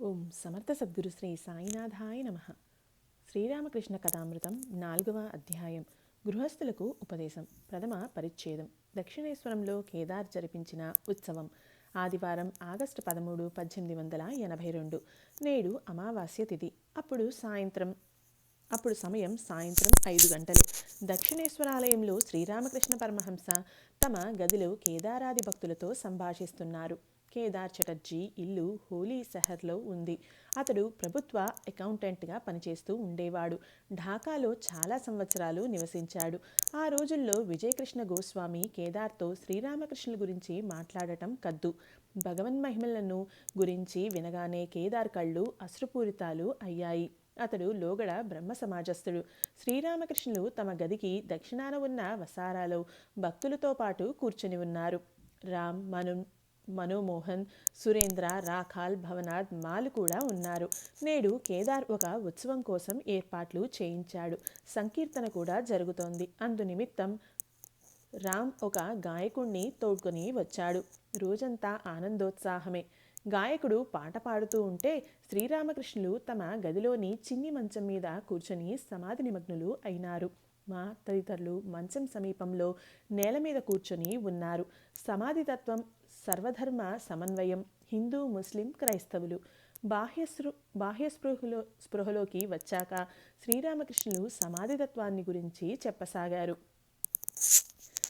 ఓం సమర్థ సద్గురు శ్రీ సాయినాథాయ నమః. శ్రీరామకృష్ణ కథామృతం 4వ అధ్యాయం. గృహస్థులకు ఉపదేశం. ప్రథమ పరిచ్ఛేదం. దక్షిణేశ్వరంలో కేదార్ జరిపించిన ఉత్సవం. ఆదివారం ఆగస్టు 13, 1882. నేడు అమావాస్య తిథి. అప్పుడు సమయం సాయంత్రం 5 గంటలు. దక్షిణేశ్వరాలయంలో శ్రీరామకృష్ణ పరమహంస తమ గదిలో కేదారాది భక్తులతో సంభాషిస్తున్నారు. కేదార్ చటర్జీ ఇల్లు హోలీ శహర్లో ఉంది. అతడు ప్రభుత్వ అకౌంటెంట్గా పనిచేస్తూ ఉండేవాడు. ఢాకాలో చాలా సంవత్సరాలు నివసించాడు. ఆ రోజుల్లో విజయకృష్ణ గోస్వామి కేదార్తో శ్రీరామకృష్ణుల గురించి మాట్లాడటం కద్దు. భగవన్మహిమలను గురించి వినగానే కేదార్ కళ్ళు అశ్రుపూరితాలు అయ్యాయి. అతడు లోగడ బ్రహ్మ సమాజస్థుడు. శ్రీరామకృష్ణులు తమ గదికి దక్షిణాన ఉన్న వసారాలో భక్తులతో పాటు కూర్చుని ఉన్నారు. రామ్, మనోమోహన్, సురేంద్ర, రాఖాల్, భవనాథ్, మాలు కూడా ఉన్నారు. నేడు కేదార్ ఒక ఉత్సవం కోసం ఏర్పాట్లు చేయించాడు. సంకీర్తన కూడా జరుగుతోంది. అందునిమిత్తం రామ్ ఒక గాయకుణ్ణి తోడ్కొని వచ్చాడు. రోజంతా ఆనందోత్సాహమే. గాయకుడు పాట పాడుతూ ఉంటే శ్రీరామకృష్ణులు తమ గదిలోని చిన్ని మంచం మీద కూర్చొని సమాధి నిమగ్నులు అయినారు. మా తదితరులు మంచం సమీపంలో నేల మీద కూర్చొని ఉన్నారు. సమాధి తత్వం, సర్వధర్మ సమన్వయం, హిందూ, ముస్లిం, క్రైస్తవులు బాహ్య స్పృహలోకి వచ్చాక శ్రీరామకృష్ణులు సమాధితత్వాన్ని గురించి చెప్పసాగారు.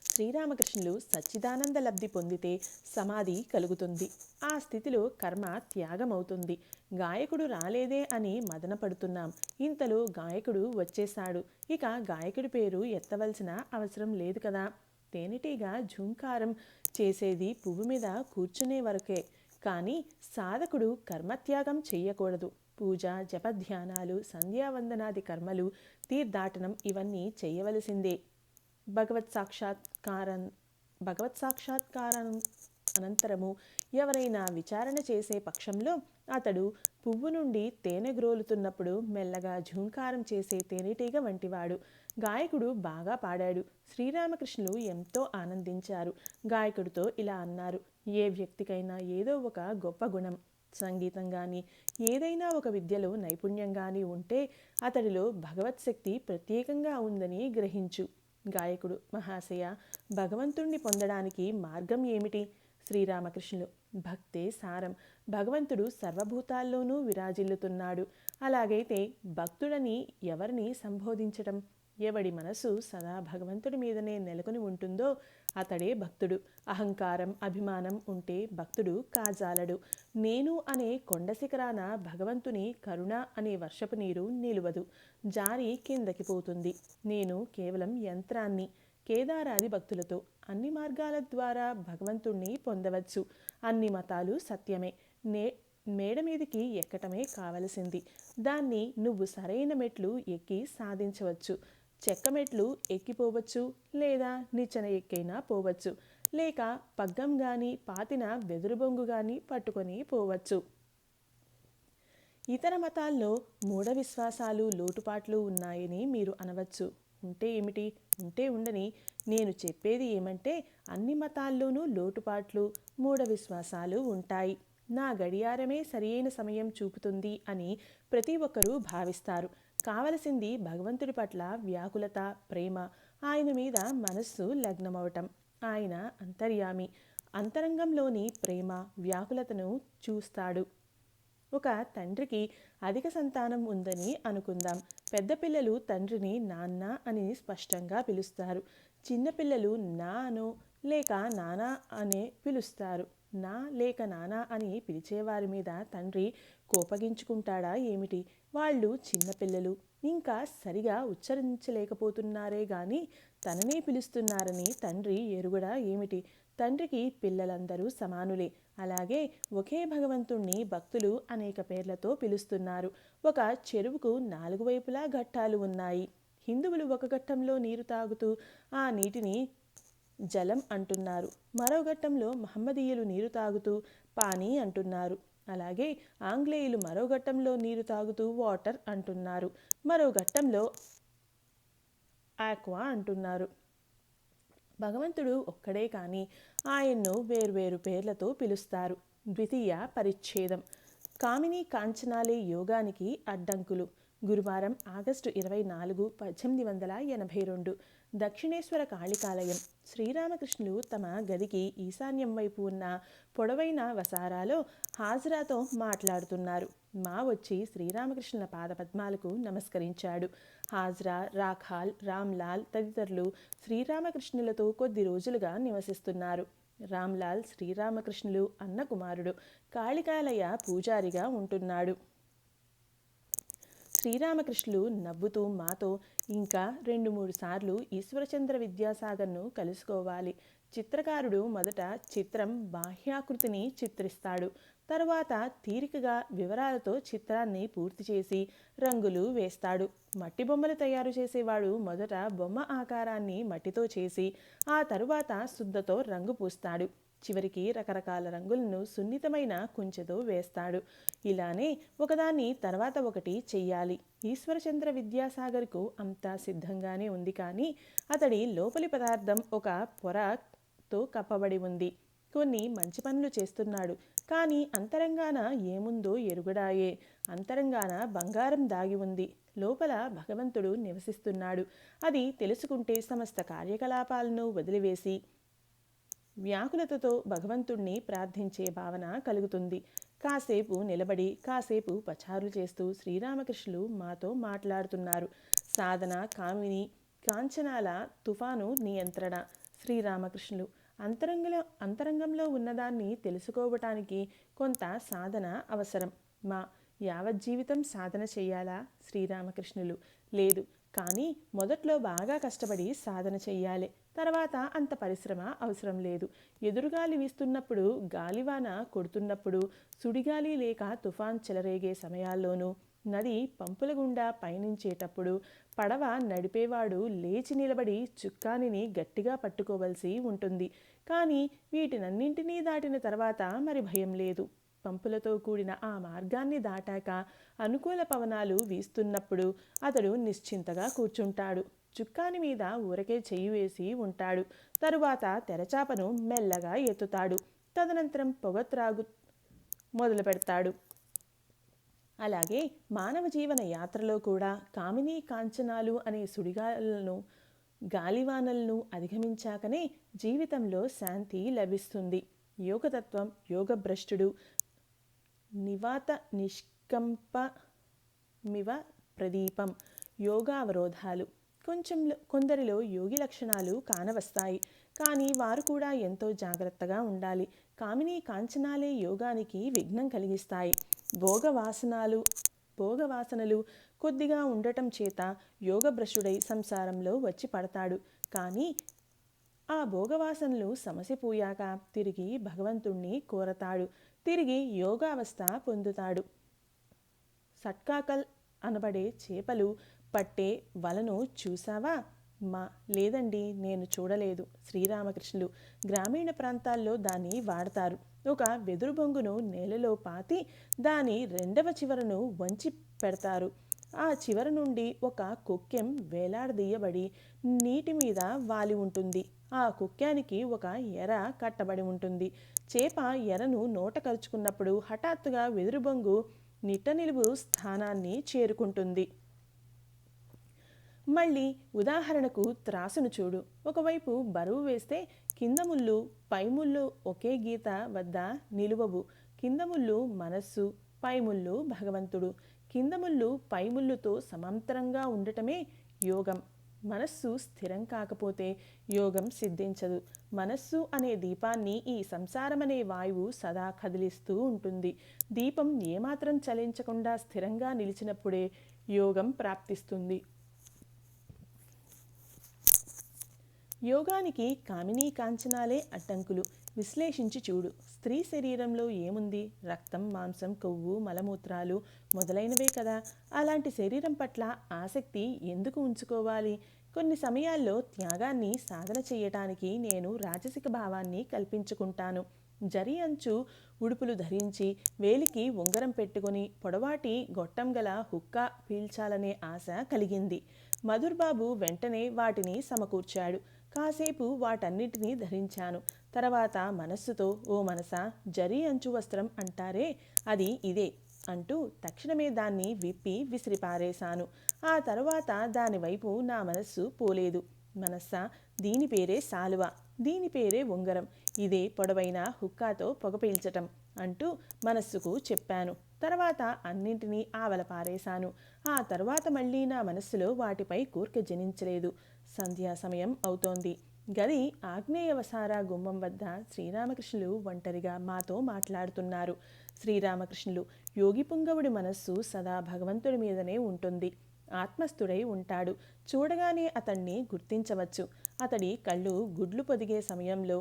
శ్రీరామకృష్ణులు సచ్చిదానంద లబ్ధి పొందితే సమాధి కలుగుతుంది. ఆ స్థితిలో కర్మ త్యాగమవుతుంది. గాయకుడు రాలేదే అని మదనపడుతున్నాం. ఇంతలో గాయకుడు వచ్చేశాడు. ఇక గాయకుడి పేరు ఎత్తవలసిన అవసరం లేదు కదా. తేనెటీగా ఝుంకారం చేసేది పువ్వు మీద కూర్చునే వరకే. కానీ సాధకుడు కర్మత్యాగం చెయ్యకూడదు. పూజ, జపధ్యానాలు, సంధ్యావందనాది కర్మలు, తీర్థాటనం ఇవన్నీ చేయవలసిందే. భగవత్ సాక్షాత్కారం అనంతరము ఎవరైనా విచారణ చేసే పక్షంలో అతడు పువ్వు నుండి తేనె గ్రోలుతున్నప్పుడు మెల్లగా ఝూంకారం చేసే తేనెటీగ వంటివాడు. గాయకుడు బాగా పాడాడు. శ్రీరామకృష్ణులు ఎంతో ఆనందించారు. గాయకుడితో ఇలా అన్నారు. ఏ వ్యక్తికైనా ఏదో ఒక గొప్ప గుణం, సంగీతం కానీ ఏదైనా ఒక విద్యలో నైపుణ్యం కానీ ఉంటే అతడిలో భగవత్ శక్తి ప్రత్యేకంగా ఉందని గ్రహించు. గాయకుడు: మహాశయ, భగవంతుణ్ణి పొందడానికి మార్గం ఏమిటి? శ్రీరామకృష్ణులు: భక్తే సారం. భగవంతుడు సర్వభూతాల్లోనూ విరాజిల్లుతున్నాడు. అలాగైతే భక్తుడని ఎవరిని సంబోధించటం? ఎవడి మనసు సదా భగవంతుడి మీదనే నెలకొని ఉంటుందో అతడే భక్తుడు. అహంకారం, అభిమానం ఉంటే భక్తుడు కాజాలడు. నేను అనే కొండ శిఖరాన భగవంతుని కరుణ అనే వర్షపు నీరు నిలువదు, జారి కిందకి పోతుంది. నేను కేవలం యంత్రాన్ని. కేదారాది భక్తులతో అన్ని మార్గాల ద్వారా భగవంతుణ్ణి పొందవచ్చు. అన్ని మతాలు సత్యమే. మేడ మీదికి ఎక్కటమే కావలసింది. దాన్ని నువ్వు సరైన మెట్లు ఎక్కి సాధించవచ్చు. చెక్క మెట్లు ఎక్కిపోవచ్చు, లేదా నిచ్చెన ఎక్కైనా పోవచ్చు, లేక పగ్గం గాని పాతిన వెదురు బొంగు గాని పట్టుకొని పోవచ్చు. ఇతర మతాల్లో మూఢ విశ్వాసాలు, లోటుపాట్లు ఉన్నాయని మీరు అనవచ్చు. ఉంటే ఏమిటి? ఉంటే ఉండని. నేను చెప్పేది ఏమంటే అన్ని మతాల్లోనూ లోటుపాట్లు, మూఢ విశ్వాసాలు ఉంటాయి. నా గడియారమే సరియైన సమయం చూపుతుంది అని ప్రతి ఒక్కరూ భావిస్తారు. కావలసింది భగవంతుడి పట్ల వ్యాకులత, ప్రేమ, ఆయన మీద మనస్సు లగ్నమవటం. ఆయన అంతర్యామి. అంతరంగంలోని ప్రేమ, వ్యాకులతను చూస్తాడు. ఒక తండ్రికి అధిక సంతానం ఉందని అనుకుందాం. పెద్ద పిల్లలు తండ్రిని నాన్న అని స్పష్టంగా పిలుస్తారు. చిన్నపిల్లలు నా అనో లేక నానా అనే పిలుస్తారు. నా లేక నానా అని పిలిచేవారి మీద తండ్రి కోపగించుకుంటాడా ఏమిటి? వాళ్ళు చిన్నపిల్లలు, ఇంకా సరిగా ఉచ్చరించలేకపోతున్నారే గాని తననే పిలుస్తున్నారని తండ్రి ఎరుగడా ఏమిటి? తండ్రికి పిల్లలందరూ సమానులే. అలాగే ఒకే భగవంతుణ్ణి భక్తులు అనేక పేర్లతో పిలుస్తున్నారు. ఒక చెరువుకు 4 వైపులా ఘట్టాలు ఉన్నాయి. హిందువులు ఒక ఘట్టంలో నీరు తాగుతూ ఆ నీటిని జలం అంటున్నారు. మరో ఘట్టంలో మహమ్మదీయులు నీరు తాగుతూ పానీ అంటున్నారు. అలాగే ఆంగ్లేయులు మరో ఘట్టంలో నీరు తాగుతూ వాటర్ అంటున్నారు. మరో ఘట్టంలో ఆక్వా అంటున్నారు. భగవంతుడు ఒక్కడే కానీ ఆయన్ను వేర్వేరు పేర్లతో పిలుస్తారు. ద్వితీయ పరిచ్ఛేదం. కామిని కాంచనాలే యోగానికి అడ్డంకులు. గురువారం ఆగస్టు 24, 1882 దక్షిణేశ్వర కాళికాలయం. శ్రీరామకృష్ణులు తమ గదికి ఈశాన్యం వైపు ఉన్న పొడవైన వసారాలో హాజరాతో మాట్లాడుతున్నారు. మా వచ్చి శ్రీరామకృష్ణుల పాదపద్మాలకు నమస్కరించాడు. హాజరా, రాఖాల్, రామ్లాల్ తదితరులు శ్రీరామకృష్ణులతో కొద్ది రోజులుగా నివసిస్తున్నారు. రామ్లాల్ శ్రీరామకృష్ణులు అన్న కుమారుడు. కాళికాలయ పూజారిగా ఉంటున్నాడు. శ్రీరామకృష్ణులు నవ్వుతూ మాతో ఇంకా 2-3 సార్లు ఈశ్వరచంద్ర విద్యాసాగర్ను కలుసుకోవాలి. చిత్రకారుడు మొదట చిత్రం బాహ్యాకృతిని చిత్రిస్తాడు. తరువాత తీరికగా వివరాలతో చిత్రాన్ని పూర్తి చేసి రంగులు వేస్తాడు. మట్టి బొమ్మలు తయారు చేసేవాడు మొదట బొమ్మ ఆకారాన్ని మట్టితో చేసి ఆ తరువాత శుద్ధతో రంగు పూస్తాడు. చివరికి రకరకాల రంగులను సున్నితమైన కుంచెతో వేస్తాడు. ఇలానే ఒకదాన్ని తర్వాత ఒకటి చెయ్యాలి. ఈశ్వరచంద్ర విద్యాసాగర్కు అంతా సిద్ధంగానే ఉంది. కానీ అతడి లోపలి పదార్థం ఒక పొరతో కప్పబడి ఉంది. కొన్ని మంచి పనులు చేస్తున్నాడు. కానీ అంతరంగాన ఏముందో ఎరుగడాయే. అంతరంగాన బంగారం దాగి ఉంది. లోపల భగవంతుడు నివసిస్తున్నాడు. అది తెలుసుకుంటే సమస్త కార్యకలాపాలను వదిలివేసి వ్యాకులతతో భగవంతుణ్ణి ప్రార్థించే భావన కలుగుతుంది. కాసేపు నిలబడి కాసేపు పచారులు చేస్తూ శ్రీరామకృష్ణులు మాతో మాట్లాడుతున్నారు. సాధన, కామిని కాంచనాల తుఫాను నియంత్రణ. శ్రీరామకృష్ణులు అంతరంగంలో ఉన్నదాన్ని తెలుసుకోవటానికి కొంత సాధన అవసరం. మా యావజ్జీవితం సాధన చెయ్యాలా? శ్రీరామకృష్ణులు లేదు. కానీ మొదట్లో బాగా కష్టపడి సాధన చెయ్యాలి. తర్వాత అంత పరిశ్రమ అవసరం లేదు. ఎదురుగాలి వీస్తున్నప్పుడు, గాలివాన కొడుతున్నప్పుడు, సుడిగాలి లేక తుఫాన్ చెలరేగే సమయాల్లోనూ, నది పంపుల గుండా పయనించేటప్పుడు పడవ నడిపేవాడు లేచి నిలబడి చుక్కానిని గట్టిగా పట్టుకోవలసి ఉంటుంది. కానీ వీటినన్నింటినీ దాటిన తర్వాత మరి భయం లేదు. పంపులతో కూడిన ఆ మార్గాన్ని దాటాక అనుకూల పవనాలు వీస్తున్నప్పుడు అతడు నిశ్చింతగా కూర్చుంటాడు. చుక్కాని మీద ఊరకే చెయ్యి వేసి ఉంటాడు. తరువాత తెరచాపను మెల్లగా ఎత్తుతాడు. తదనంతరం పొగత్రాగు మొదలు పెడతాడు. అలాగే మానవ జీవన యాత్రలో కూడా కామినీ కాంచనాలు అనే సుడిగాలను, గాలివానలను అధిగమించాకనే జీవితంలో శాంతి లభిస్తుంది. యోగతత్వం, యోగభ్రష్టుడు నివాత నిష్కంపమివ ప్రదీపం. యోగావరోధాలు. కొందరిలో యోగి లక్షణాలు కానవస్తాయి. కానీ వారు కూడా ఎంతో జాగ్రత్తగా ఉండాలి. కామినీ కాంచనాలే యోగానికి విఘ్నం కలిగిస్తాయి. భోగవాసనలు కొద్దిగా ఉండటం చేత యోగభ్రష్టుడై సంసారంలో వచ్చి పడతాడు. కానీ ఆ భోగవాసనలు సమసిపోయాక తిరిగి భగవంతుణ్ణి కోరతాడు. తిరిగి యోగావస్థ పొందుతాడు. సట్కాకల్ అనబడే చేపలు పట్టే వలను చూసావా? మా లేదండి, నేను చూడలేదు. శ్రీరామకృష్ణులు గ్రామీణ ప్రాంతాల్లో దాన్ని వాడతారు. ఒక వెదురు బొంగును నేలలో పాతి దాని రెండవ చివరను వంచి పెడతారు. ఆ చివర నుండి ఒక కొక్కెం వేలాడదీయబడి నీటి మీద వాలి ఉంటుంది. ఆ కొక్కానికి ఒక ఎర కట్టబడి ఉంటుంది. చేప ఎరను నోట కరుచుకున్నప్పుడు హఠాత్తుగా వెదురు బొంగు నిట్ట నిలువు స్థానాన్ని చేరుకుంటుంది. మళ్ళీ ఉదాహరణకు త్రాసును చూడు. ఒకవైపు బరువు వేస్తే కింద ముళ్ళు పై ముళ్ళు ఒకే గీత వద్ద నిలువవు. కింద ముళ్ళు మనస్సు, పై ముళ్ళు భగవంతుడు. కింద ముళ్ళు పై ముళ్ళుతో సమాంతరంగా ఉండటమే యోగం. మనస్సు స్థిరం కాకపోతే యోగం సిద్ధించదు. మనస్సు అనే దీపాన్ని ఈ సంసారమనే వాయువు సదా కదిలిస్తూ ఉంటుంది. దీపం ఏమాత్రం చలించకుండా స్థిరంగా నిలిచినప్పుడే యోగం ప్రాప్తిస్తుంది. యోగానికి కామినీ కాంచనాలే అడ్డంకులు. విశ్లేషించి చూడు. స్త్రీ శరీరంలో ఏముంది? రక్తం, మాంసం, కొవ్వు, మలమూత్రాలు మొదలైనవే కదా. అలాంటి శరీరం పట్ల ఆసక్తి ఎందుకు ఉంచుకోవాలి? కొన్ని సమయాల్లో త్యాగాన్ని సాధన చేయటానికి నేను రాజసిక భావాన్ని కల్పించుకుంటాను. జరి అంచు ఉడుపులు ధరించి వేలికి ఉంగరం పెట్టుకుని పొడవాటి గొట్టం గల హుక్క పీల్చాలనే ఆశ కలిగింది. మధుర్బాబు వెంటనే వాటిని సమకూర్చాడు. కాసేపు వాటన్నిటినీ ధరించాను. తర్వాత మనస్సుతో, ఓ మనసా, జరీ అంచు వస్త్రం అంటారే, అది ఇదే. అంటూ తక్షణమే దాన్ని విప్పి విసిరిపారేశాను. ఆ తరువాత దానివైపు నా మనస్సు పోలేదు. మనస్సా, దీని పేరే శాలువ, దీని పేరే ఉంగరం, ఇదే పొడవైన హుక్కాతో పొగ పీల్చటం అంటూ మనస్సుకు చెప్పాను. తర్వాత అన్నింటినీ ఆవల పారేశాను. ఆ తరువాత మళ్ళీ నా మనస్సులో వాటిపై కోర్కె జనించలేదు. సంధ్యా సమయం అవుతోంది. గది ఆగ్నేయ వసారా గుమ్మం వద్ద శ్రీరామకృష్ణులు ఒంటరిగా మాతో మాట్లాడుతున్నారు. శ్రీరామకృష్ణులు, యోగి పుంగవుడి మనస్సు సదా భగవంతుడి మీదనే ఉంటుంది. ఆత్మస్థుడై ఉంటాడు. చూడగానే అతన్ని గుర్తించవచ్చు. అతడి కళ్ళు గుడ్లు పొదిగే సమయంలో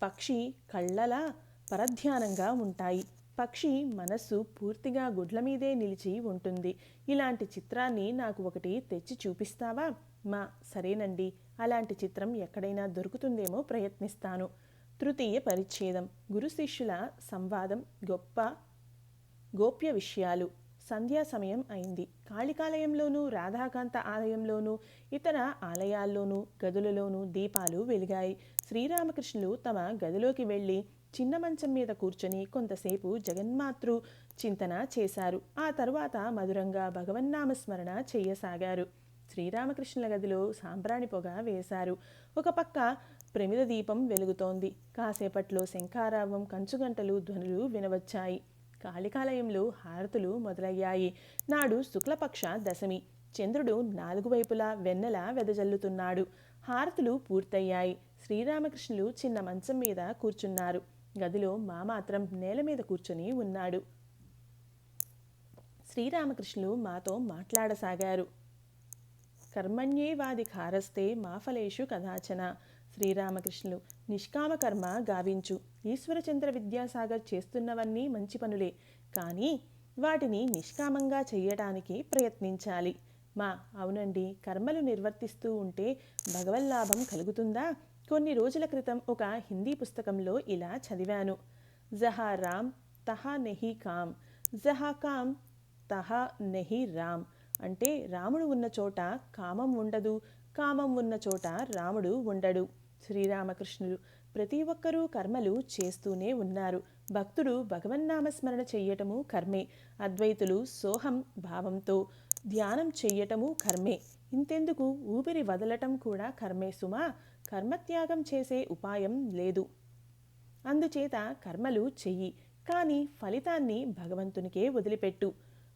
పక్షి కళ్ళలా పరధ్యానంగా ఉంటాయి. పక్షి మనస్సు పూర్తిగా గుడ్ల మీదే నిలిచి ఉంటుంది. ఇలాంటి చిత్రాన్ని నాకు ఒకటి తెచ్చి చూపిస్తావా? మా సరేనండి, అలాంటి చిత్రం ఎక్కడైనా దొరుకుతుందేమో ప్రయత్నిస్తాను. తృతీయ పరిచ్ఛేదం. గురు శిష్యుల సంవాదం. గోప్య విషయాలు. సంధ్యా సమయం అయింది. కాళికాలయంలోనూ రాధాకాంత ఆలయంలోనూ ఇతర ఆలయాల్లోనూ గదులలోనూ దీపాలు వెలిగాయి. శ్రీరామకృష్ణులు తమ గదిలోకి వెళ్ళి చిన్న మంచం మీద కూర్చొని కొంతసేపు జగన్మాతృ చింతన చేశారు. ఆ తరువాత మధురంగా భగవన్నామస్మరణ చెయ్యసాగారు. శ్రీరామకృష్ణుల గదిలో సాంబ్రాణి పొగ వేశారు. ఒక పక్క ప్రమిద దీపం వెలుగుతోంది. కాసేపట్లో శంఖారావం, కంచుగంటలు ధ్వనులు వినవచ్చాయి. కాళికాలయంలో హారతులు మొదలయ్యాయి. నాడు శుక్లపక్ష దశమి. చంద్రుడు 4 వైపులా వెన్నెల వెదజల్లుతున్నాడు. హారతులు పూర్తయ్యాయి. శ్రీరామకృష్ణులు చిన్న మంచం మీద కూర్చున్నారు. గదిలో మా మాత్రం నేల మీద కూర్చుని ఉన్నాడు. శ్రీరామకృష్ణులు మాతో మాట్లాడసాగారు. కర్మణ్యేవాధికారస్తే మా ఫలేషు కదాచన. శ్రీరామకృష్ణులు, నిష్కామ కర్మ గావించు. ఈశ్వరచంద్ర విద్యాసాగర్ చేస్తున్నవన్నీ మంచి పనులే, కానీ వాటిని నిష్కామంగా చెయ్యటానికి ప్రయత్నించాలి. మా అవునండి, కర్మలు నిర్వర్తిస్తూ ఉంటే భగవల్లాభం కలుగుతుందా? కొన్ని రోజుల క్రితం ఒక హిందీ పుస్తకంలో ఇలా చదివాను. జహా రామ్ తహా నెహి కామ్, జహా కామ్ తహా నెహి రామ్. అంటే రాముడు ఉన్న చోట కామం ఉండదు, కామం ఉన్న చోట రాముడు ఉండడు. శ్రీరామకృష్ణులు, ప్రతి ఒక్కరూ కర్మలు చేస్తూనే ఉన్నారు. భక్తుడు భగవన్నామస్మరణ చెయ్యటము కర్మే. అద్వైతులు సోహం భావంతో ధ్యానం చెయ్యటము కర్మే. ఇంతెందుకు, ఊపిరి వదలటం కూడా కర్మే సుమా. కర్మత్యాగం చేసే ఉపాయం లేదు. అందుచేత కర్మలు చెయ్యి, కానీ ఫలితాన్ని భగవంతునికే వదిలిపెట్టు.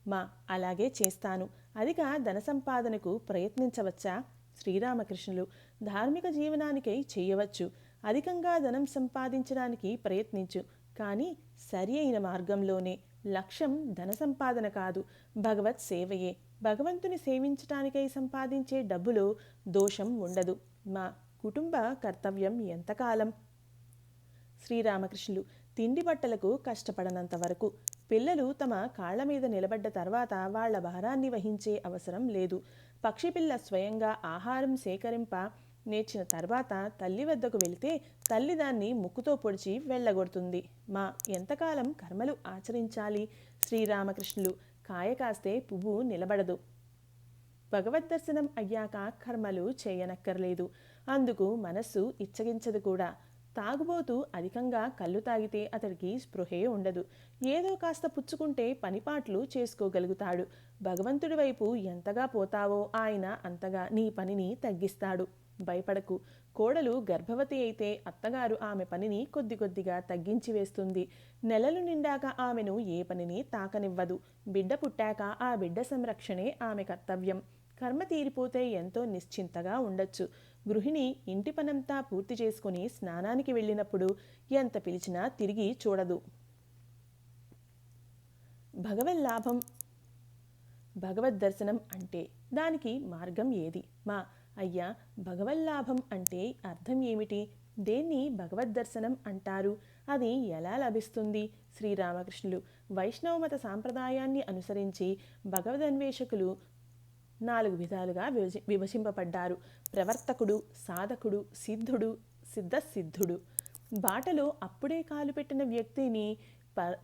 మా అలాగే చేస్తాను. అధిక ధన సంపాదనకు ప్రయత్నించవచ్చా? శ్రీరామకృష్ణులు, ధార్మిక జీవనానికై చెయ్యవచ్చు. అధికంగా ధనం సంపాదించడానికి ప్రయత్నించు, కానీ సరి అయిన మార్గంలోనే. లక్ష్యం ధన సంపాదన కాదు, భగవత్ సేవయే. భగవంతుని సేవించటానికై సంపాదించే డబ్బులో దోషం ఉండదు. మా కుటుంబ కర్తవ్యం ఎంతకాలం? శ్రీరామకృష్ణులు, తిండి బట్టలకు కష్టపడనంత వరకు. పిల్లలు తమ కాళ్ల మీద నిలబడ్డ తర్వాత వాళ్ల భారాన్ని వహించే అవసరం లేదు. పక్షిపిల్ల స్వయంగా ఆహారం సేకరింప నేర్చిన తర్వాత తల్లి వద్దకు వెళితే తల్లి దాన్ని ముక్కుతో పొడిచి వెళ్ళగొడుతుంది. మా ఎంతకాలం కర్మలు ఆచరించాలి? శ్రీరామకృష్ణులు, కాయ కాస్తే పువ్వు నిలబడదు. భగవద్దర్శనం అయ్యాక కర్మలు చేయనక్కర్లేదు. అందుకు మనస్సు ఇచ్చగించదు కూడా. తాగుబోతూ అధికంగా కళ్ళు తాగితే అతడికి స్పృహే ఉండదు. ఏదో కాస్త పుచ్చుకుంటే పనిపాట్లు చేసుకోగలుగుతాడు. భగవంతుడి వైపు ఎంతగా పోతావో ఆయన అంతగా నీ పనిని తగ్గిస్తాడు. భయపడకు. కోడలు గర్భవతి అయితే అత్తగారు ఆమె పనిని కొద్ది కొద్దిగా తగ్గించి వేస్తుంది. నెలలు నిండాక ఆమెను ఏ పనిని తాకనివ్వదు. బిడ్డ పుట్టాక ఆ బిడ్డ సంరక్షణే ఆమె కర్తవ్యం. కర్మ తీరిపోతే ఎంతో నిశ్చింతగా ఉండొచ్చు. గృహిణి ఇంటి పనంతా పూర్తి చేసుకుని స్నానానికి వెళ్ళినప్పుడు ఎంత పిలిచినా తిరిగి చూడదు. భగవల్లాభం, భగవద్దర్శనం అంటే దానికి మార్గం ఏది? మా అయ్యా, భగవల్లాభం అంటే అర్థం ఏమిటి? దేన్ని భగవద్దర్శనం అంటారు? అది ఎలా లభిస్తుంది? శ్రీరామకృష్ణులు, వైష్ణవమత సాంప్రదాయాన్ని అనుసరించి భగవదన్వేషకులు 4 విధాలుగా విభజింపబడ్డారు. ప్రవర్తకుడు, సాధకుడు, సిద్ధుడు, సిద్ధసిద్ధుడు. బాటలో అప్పుడే కాలు పెట్టిన వ్యక్తిని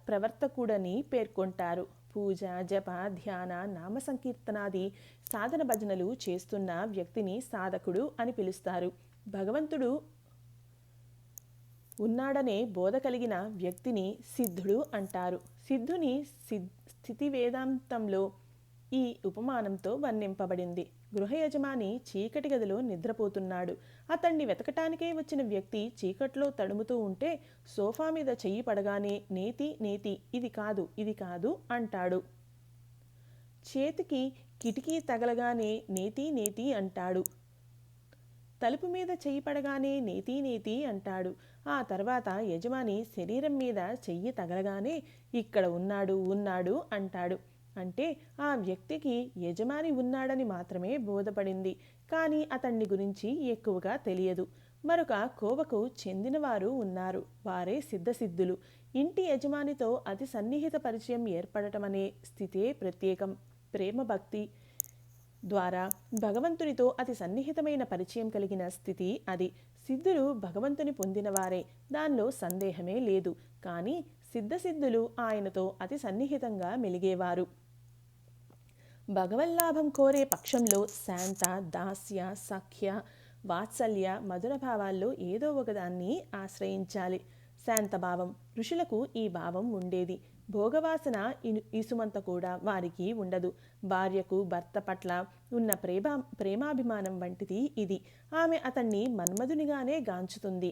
ప్రవర్తకుడని పేర్కొంటారు. పూజ, జప, ధ్యాన, నామ సంకీర్తనాది సాధన భజనలు చేస్తున్న వ్యక్తిని సాధకుడు అని పిలుస్తారు. భగవంతుడు ఉన్నాడనే బోధ కలిగిన వ్యక్తిని సిద్ధుడు అంటారు. సిద్ధుని స్థితి వేదాంతంలో ఈ ఉపమానంతో వర్ణింపబడింది. గృహ యజమాని చీకటి గదిలో నిద్రపోతున్నాడు. అతన్ని వెతకటానికే వచ్చిన వ్యక్తి చీకట్లో తడుముతూ ఉంటే సోఫా మీద చెయ్యి పడగానే నేతి నేతి, ఇది కాదు ఇది కాదు అంటాడు. చేతికి కిటికీ తగలగానే నేతి నేతి అంటాడు. తలుపు మీద చెయ్యి పడగానే నేతి నేతి అంటాడు. ఆ తర్వాత యజమాని శరీరం మీద చెయ్యి తగలగానే ఇక్కడ ఉన్నాడు ఉన్నాడు అంటాడు. అంటే ఆ వ్యక్తికి యజమాని ఉన్నాడని మాత్రమే బోధపడింది, కానీ అతన్ని గురించి ఎక్కువగా తెలియదు. మరొక కోవకు చెందినవారు ఉన్నారు. వారే సిద్ధసిద్ధులు. ఇంటి యజమానితో అతి సన్నిహిత పరిచయం ఏర్పడటం అనే స్థితే ప్రత్యేకం. ప్రేమ భక్తి ద్వారా భగవంతునితో అతి సన్నిహితమైన పరిచయం కలిగిన స్థితి అది. సిద్ధులు భగవంతుని పొందినవారే, దానిలో సందేహమే లేదు. కానీ సిద్ధసిద్ధులు ఆయనతో అతి సన్నిహితంగా మెలిగేవారు. భగవల్లాభం కోరే పక్షంలో శాంత, దాస్య, సఖ్య, వాత్సల్య, మధుర భావాల్లో ఏదో ఒకదాన్ని ఆశ్రయించాలి. శాంతభావం, ఋషులకు ఈ భావం ఉండేది. భోగవాసన ఇసుమంత కూడా వారికి ఉండదు. భార్యకు భర్త పట్ల ఉన్న ప్రేమాభిమానం వంటిది ఇది. ఆమె అతన్ని మన్మధునిగానే గాంచుతుంది.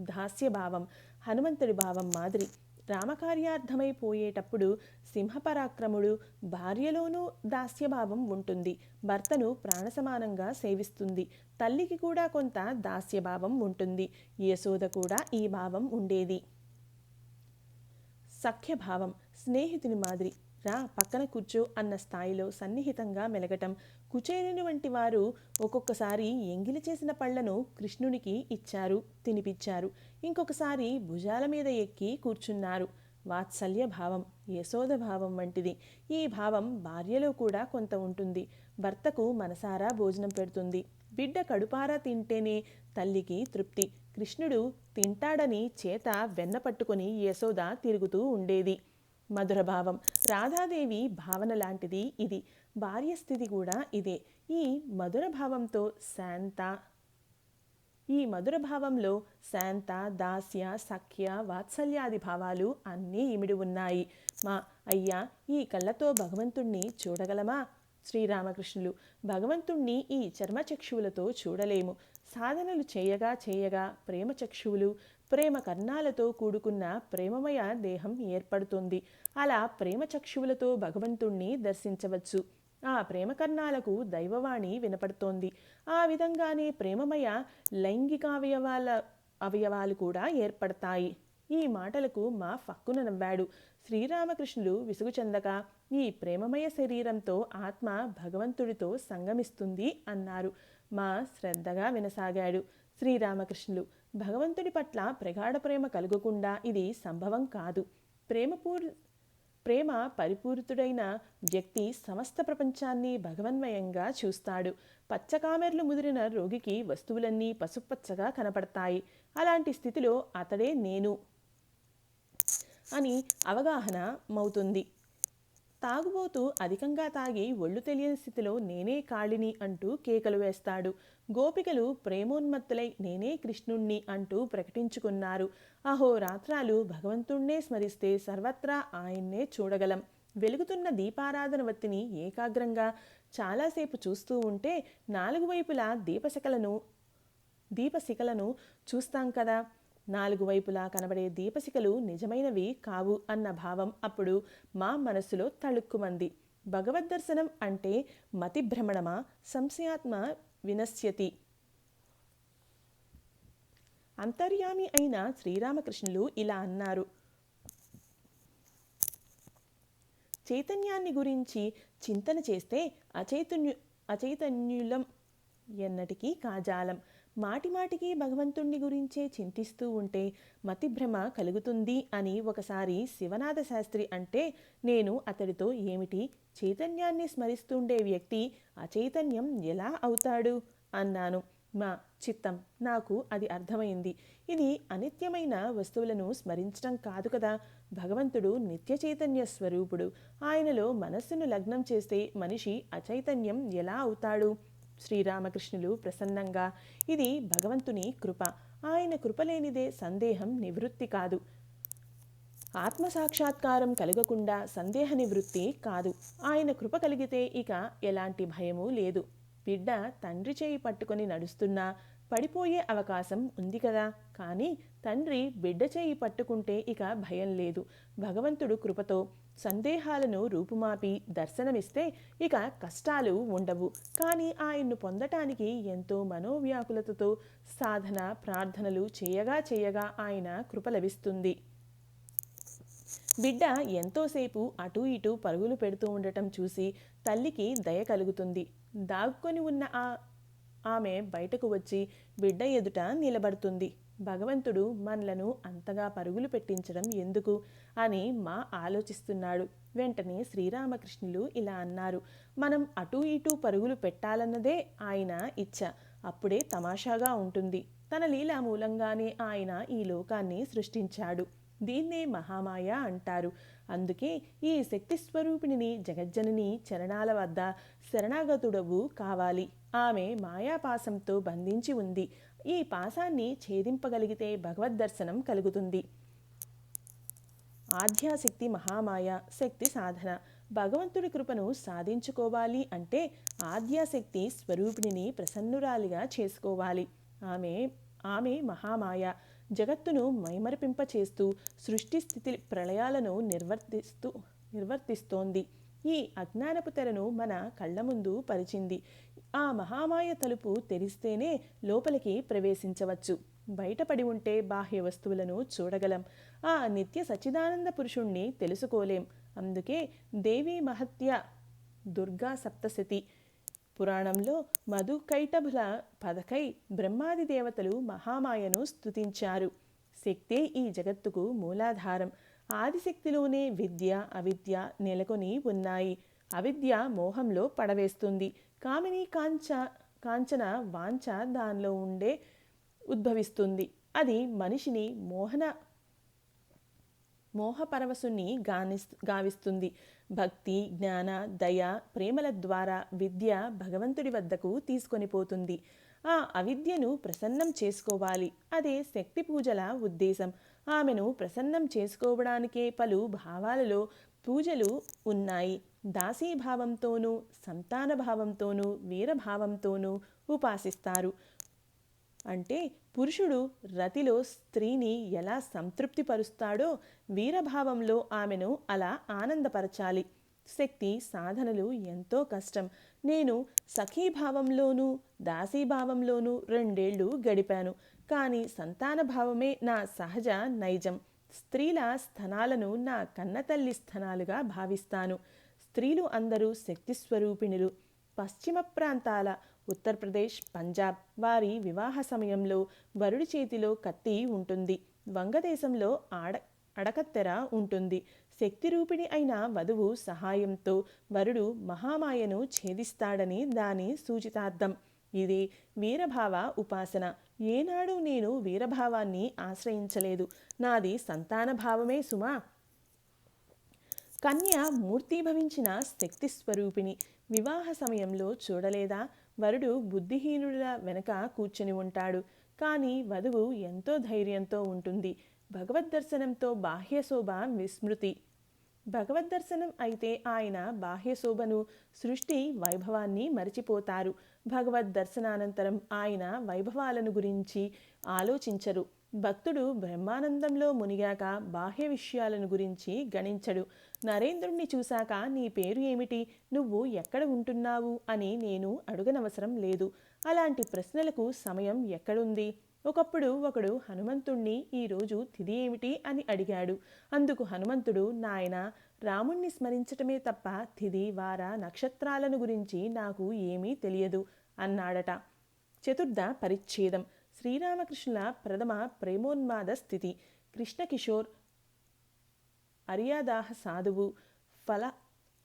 దాస్యభావం హనుమంతుడి భావం మాదిరి. రామకార్యార్థమైపోయేటప్పుడు సింహపరాక్రముడు భార్యలోనూ దాస్యభావం ఉంటుంది. భర్తను ప్రాణసమానంగా సేవిస్తుంది. తల్లికి కూడా కొంత దాస్యభావం ఉంటుంది. యశోద కూడా ఈ భావం ఉండేది. సఖ్యభావం స్నేహితుని మాదిరి. రా పక్కన కూర్చో అన్న స్థాయిలో సన్నిహితంగా మెలగటం. కుచేలుని వంటి వారు ఒక్కొక్కసారి ఎంగిలి చేసిన పళ్లను కృష్ణునికి ఇచ్చారు, తినిపించారు. ఇంకొకసారి భుజాల మీద ఎక్కి కూర్చున్నారు. వాత్సల్య భావం యశోద భావం వంటిది. ఈ భావం భార్యలో కూడా కొంత ఉంటుంది. భర్తకు మనసారా భోజనం పెడుతుంది. బిడ్డ కడుపారా తింటేనే తల్లికి తృప్తి. కృష్ణుడు తింటాడని చేత వెన్న పట్టుకొని యశోద తిరుగుతూ ఉండేది. మధురభావం రాధాదేవి భావన లాంటిది ఇది. భార్య స్థితి కూడా ఇదే. ఈ మధురభావంలో శాంత, దాస్య, సఖ్య, వాత్సల్యాది భావాలు అన్నీ ఇమిడి ఉన్నాయి. మా అయ్యా, ఈ కళ్ళతో భగవంతుణ్ణి చూడగలమా? శ్రీరామకృష్ణులు, భగవంతుణ్ణి ఈ చర్మచక్షువులతో చూడలేము. సాధనలు చేయగా ప్రేమచక్షువులు, ప్రేమ కర్ణాలతో కూడుకున్న ప్రేమమయ దేహం ఏర్పడుతుంది. అలా ప్రేమచక్షువులతో భగవంతుణ్ణి దర్శించవచ్చు. ఆ ప్రేమకర్ణాలకు దైవవాణి వినపడుతోంది. ఆ విధంగానే ప్రేమమయ అవయవాలు కూడా ఏర్పడతాయి. ఈ మాటలకు మా ఫక్కున నవ్వాడు. శ్రీరామకృష్ణులు విసుగు చెందక, ఈ ప్రేమమయ శరీరంతో ఆత్మ భగవంతుడితో సంగమిస్తుంది అన్నారు. మా శ్రద్ధగా వినసాగాడు. శ్రీరామకృష్ణులు, భగవంతుడి పట్ల ప్రగాఢ ప్రేమ కలుగకుండా ఇది సంభవం కాదు. ప్రేమ పరిపూరితుడైన వ్యక్తి సమస్త ప్రపంచాన్ని భగవన్మయంగా చూస్తాడు. పచ్చకామెర్లు ముదిరిన రోగికి వస్తువులన్నీ పసుపచ్చగా కనపడతాయి. అలాంటి స్థితిలో అతడే నేను అని అవగాహన మవుతుంది. తాగుబోతూ అధికంగా తాగి ఒళ్ళు తెలియని స్థితిలో నేనే కాళిని అంటూ కేకలు వేస్తాడు. గోపికలు ప్రేమోన్మత్తులై నేనే కృష్ణుణ్ణి అంటూ ప్రకటించుకున్నారు. అహోరాత్రాలు భగవంతుణ్ణే స్మరిస్తే సర్వత్రా ఆయన్నే చూడగలం. వెలుగుతున్న దీపారాధన వత్తిని ఏకాగ్రంగా చాలాసేపు చూస్తూ ఉంటే నాలుగు వైపులా దీపశిఖలను చూస్తాం కదా. నాలుగు వైపులా కనబడే దీపశిఖలు నిజమైనవి కావు అన్న భావం అప్పుడు మా మనస్సులో తళుక్కుమంది. భగవద్దర్శనం అంటే మతిభ్రమణమా? సంశయాత్మ వినశ్యతి. అంతర్యామి అయిన శ్రీరామకృష్ణులు ఇలా అన్నారు. చైతన్యాన్ని గురించి చింతన చేస్తే అచైతన్యులం ఎన్నటికీ కాజాలం. మాటిమాటికి భగవంతుణ్ణి గురించే చింతిస్తూ ఉంటే మతిభ్రమ కలుగుతుంది అని ఒకసారి శివనాథ శాస్త్రి అంటే నేను అతడితో ఏమిటి, చైతన్యాన్ని స్మరిస్తుండే వ్యక్తి అచైతన్యం ఎలా అవుతాడు అన్నాను. మా చిత్తం, నాకు అది అర్థమైంది. ఇది అనిత్యమైన వస్తువులను స్మరించడం కాదు కదా. భగవంతుడు నిత్య చైతన్య స్వరూపుడు. ఆయనలో మనస్సును లగ్నం చేస్తే మనిషి అచైతన్యం ఎలా అవుతాడు? శ్రీరామకృష్ణులు ప్రసన్నంగా, ఇది భగవంతుని కృప. ఆయన కృపలేనిదే సందేహం నివృత్తి కాదు. ఆత్మసాక్షాత్కారం కలగకుండా సందేహ నివృత్తి కాదు. ఆయన కృప కలిగితే ఇక ఎలాంటి భయమూ లేదు. బిడ్డ తండ్రి చేయి పట్టుకొని నడుస్తున్నా పడిపోయే అవకాశం ఉంది కదా. కానీ తండ్రి బిడ్డ చేయి పట్టుకుంటే ఇక భయం లేదు. భగవంతుడు కృపతో సందేహాలను రూపుమాపి దర్శనమిస్తే ఇక కష్టాలు ఉండవు. కానీ ఆయన్ను పొందటానికి ఎంతో మనోవ్యాకులతతో సాధన ప్రార్థనలు చేయగా ఆయన కృప లభిస్తుంది. బిడ్డ ఎంతోసేపు అటూ ఇటూ పరుగులు పెడుతూ ఉండటం చూసి తల్లికి దయ కలుగుతుంది. దాక్కుని ఉన్న ఆమె బయటకు వచ్చి బిడ్డ ఎదుట నిలబడుతుంది. భగవంతుడు మనలను అంతగా పరుగులు పెట్టించడం ఎందుకు అని ఆలోచిస్తున్నాడు. వెంటనే శ్రీరామకృష్ణులు ఇలా అన్నారు, మనం అటూ ఇటూ పరుగులు పెట్టాలన్నదే ఆయన ఇచ్చ. అప్పుడే తమాషాగా ఉంటుంది. తన లీలా మూలంగానే ఆయన ఈ లోకాన్ని సృష్టించాడు. దీన్నే మహామాయ అంటారు. అందుకే ఈ శక్తి స్వరూపిణిని జగజ్జనని చరణాల వద్ద శరణాగతుడవు కావాలి. ఆమె మాయాపాసంతో బంధించి ఉంది. ఈ పాసాన్ని ఛేదింపగలిగితే భగవద్దర్శనం కలుగుతుంది. ఆద్యాశక్తి మహామాయ శక్తి సాధన. భగవంతుడి కృపను సాధించుకోవాలి అంటే ఆద్యాశక్తి స్వరూపిణిని ప్రసన్నురాలిగా చేసుకోవాలి. ఆమె మహామాయ జగత్తును మైమరిపింపచేస్తూ సృష్టి స్థితి ప్రళయాలను నిర్వర్తిస్తోంది. ఈ అజ్ఞానపు తెరను మన కళ్ళ ముందు పరిచింది. ఆ మహామాయ తలుపు తెరిస్తేనే లోపలికి ప్రవేశించవచ్చు. బయటపడి ఉంటే బాహ్య వస్తువులను చూడగలం. ఆ నిత్య సచ్చిదానంద పురుషుణ్ణి తెలుసుకోలేం. అందుకే దేవీ మహత్య దుర్గా సప్తశతి పురాణంలో మధుకైటభుల పదకై బ్రహ్మాది దేవతలు మహామాయను స్తుతించారు. శక్తే ఈ జగత్తుకు మూలాధారం. ఆదిశక్తిలోనే విద్య అవిద్య నెలకొని ఉన్నాయి. అవిద్య మోహంలో పడవేస్తుంది. కామిని కాంచన వాంఛ దానిలో ఉండే ఉద్భవిస్తుంది. అది మనిషిని మోహపరవశుని గావిస్తుంది. భక్తి జ్ఞాన దయ ప్రేమల ద్వారా విద్య భగవంతుడి వద్దకు తీసుకొని పోతుంది. ఆ అవిద్యను ప్రసన్నం చేసుకోవాలి. అదే శక్తి పూజల ఉద్దేశం. ఆమెను ప్రసన్నం చేసుకోవడానికే పలు భావాలలో పూజలు ఉన్నాయి. దాసీభావంతోనూ సంతాన భావంతోనూ వీరభావంతోనూ ఉపాసిస్తారు. అంటే పురుషుడు రతిలో స్త్రీని ఎలా సంతృప్తిపరుస్తాడో వీరభావంలో ఆమెను అలా ఆనందపరచాలి. శక్తి సాధనలు ఎంతో కష్టం. నేను సఖీభావంలోనూ దాసీభావంలోనూ 2 ఏళ్ళు గడిపాను. కానీ సంతానభావమే నా సహజ నైజం. స్త్రీల స్థనాలను నా కన్నతల్లి స్థనాలుగా భావిస్తాను. స్త్రీలు అందరూ శక్తి స్వరూపిణులు. పశ్చిమ ప్రాంతాల ఉత్తరప్రదేశ్ పంజాబ్ వారి వివాహ సమయంలో వరుడి చేతిలో కత్తి ఉంటుంది. వంగదేశంలో అడకత్తెర ఉంటుంది. శక్తిరూపిణి అయిన వధువు సహాయంతో వరుడు మహామాయను ఛేదిస్తాడని దాని సూచితార్థం. ఇది వీరభావ ఉపాసన. ఏనాడు నేను వీరభావాన్ని ఆశ్రయించలేదు. నాది సంతానభావమే సుమా. కన్య మూర్తీభవించిన శక్తి స్వరూపిణి. వివాహ సమయంలో చూడలేదా? వరుడు బుద్ధిహీనుల వెనక కూర్చుని ఉంటాడు. కానీ వధువు ఎంతో ధైర్యంతో ఉంటుంది. భగవద్దర్శనంతో బాహ్యశోభ విస్మృతి. భగవద్దర్శనం అయితే ఆయన బాహ్యశోభను సృష్టి వైభవాన్ని మరిచిపోతారు. భగవద్దర్శనానంతరం ఆయన వైభవాలను గురించి ఆలోచించరు. భక్తుడు బ్రహ్మానందంలో మునిగాక బాహ్య విషయాలను గురించి గణించడు. నరేంద్రుణ్ణి చూశాక నీ పేరు ఏమిటి, నువ్వు ఎక్కడ ఉంటున్నావు అని నేను అడుగనవసరం లేదు. అలాంటి ప్రశ్నలకు సమయం ఎక్కడుంది? ఒకడు హనుమంతుణ్ణి ఈరోజు తిథి ఏమిటి అని అడిగాడు. అందుకు హనుమంతుడు, నాయనా, రాముణ్ణి స్మరించటమే తప్ప తిథి వార నక్షత్రాలను గురించి నాకు ఏమీ తెలియదు అన్నాడట. చతుర్థ పరిచ్ఛేదం. శ్రీరామకృష్ణుల ప్రథమ ప్రేమోన్మాద స్థితి. కృష్ణకిషోర్, అరియాదాహ సాధువు,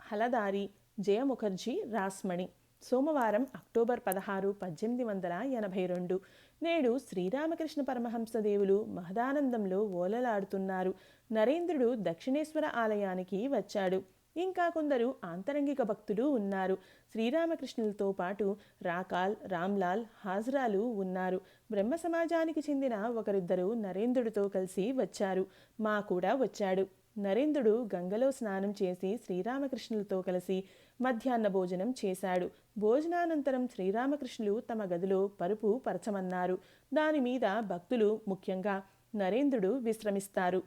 హలదారి, జయముఖర్జీ రాస్మణి. సోమవారం అక్టోబర్ 16, 1882. నేడు శ్రీరామకృష్ణ పరమహంసదేవులు మహదానందంలో ఓలలాడుతున్నారు. నరేంద్రుడు దక్షిణేశ్వర ఆలయానికి వచ్చాడు. ఇంకా కొందరు ఆంతరంగిక భక్తులు ఉన్నారు. శ్రీరామకృష్ణులతో పాటు రాకాల్, రామ్లాల్, హాజరాలు ఉన్నారు. బ్రహ్మ సమాజానికి చెందిన ఒకరిద్దరు నరేంద్రుడితో కలిసి వచ్చారు. మా కూడా వచ్చాడు. నరేంద్రుడు గంగలో స్నానం చేసి శ్రీరామకృష్ణులతో కలిసి మధ్యాహ్న భోజనం చేశాడు. భోజనానంతరం శ్రీరామకృష్ణులు తమ గదిలో పరుపు పరచమన్నారు. దానిమీద భక్తులు, ముఖ్యంగా నరేంద్రుడు విశ్రమిస్తారు.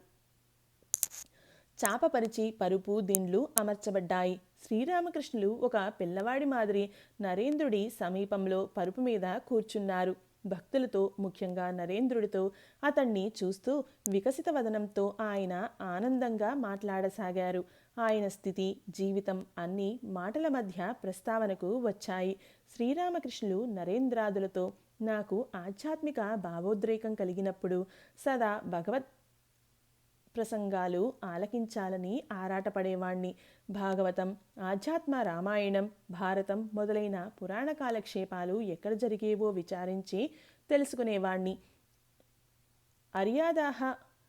చాపపరిచి పరుపు, దిండ్లు అమర్చబడ్డాయి. శ్రీరామకృష్ణులు ఒక పిల్లవాడి మాదిరి నరేంద్రుడి సమీపంలో పరుపు మీద కూర్చున్నారు. భక్తులతో, ముఖ్యంగా నరేంద్రుడితో అతన్ని చూస్తూ వికసిత వదనంతో ఆయన ఆనందంగా మాట్లాడసాగారు. ఆయన స్థితి, జీవితం అన్నీ మాటల మధ్య ప్రస్తావనకు వచ్చాయి. శ్రీరామకృష్ణులు నరేంద్రాదులతో, నాకు ఆధ్యాత్మిక భావోద్రేకం కలిగినప్పుడు సదా భగవత్ ప్రసంగాలు ఆలకించాలని ఆరాటపడేవాణ్ణి. భాగవతం, ఆధ్యాత్మ రామాయణం, భారతం మొదలైన పురాణ కాలక్షేపాలు ఎక్కడ జరిగేవో విచారించి తెలుసుకునేవాణ్ణి. అరియాదాహ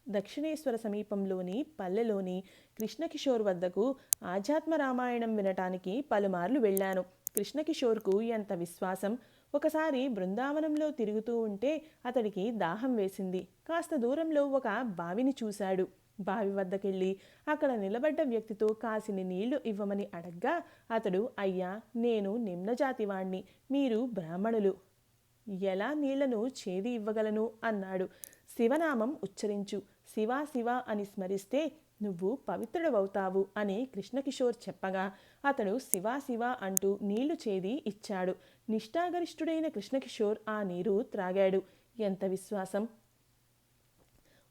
దక్షిణేశ్వర సమీపంలోని పల్లెలోని కృష్ణకిషోర్ వద్దకు ఆధ్యాత్మ రామాయణం వినటానికి పలుమార్లు వెళ్ళాను. కృష్ణకిషోర్కు ఎంత విశ్వాసం! ఒకసారి బృందావనంలో తిరుగుతూ ఉంటే అతడికి దాహం వేసింది. కాస్త దూరంలో ఒక బావిని చూశాడు. బావి వద్దకెళ్ళి అక్కడ నిలబడ్డ వ్యక్తితో కాసిని నీళ్లు ఇవ్వమని అడగ్గా అతడు, అయ్యా, నేను నిమ్నజాతివాణ్ణి, మీరు బ్రాహ్మణులు, ఎలా నీళ్లను చేది ఇవ్వగలను అన్నాడు. శివనామం ఉచ్చరించు, శివ శివ అని స్మరిస్తే నువ్వు పవిత్రుడవవుతావు అని కృష్ణకిషోర్ చెప్పగా అతడు శివ శివ అంటూ నీళ్లు చేది ఇచ్చాడు. నిష్ఠాగరిష్ఠుడైన కృష్ణకిషోర్ ఆ నీరు త్రాగాడు. ఎంత విశ్వాసం!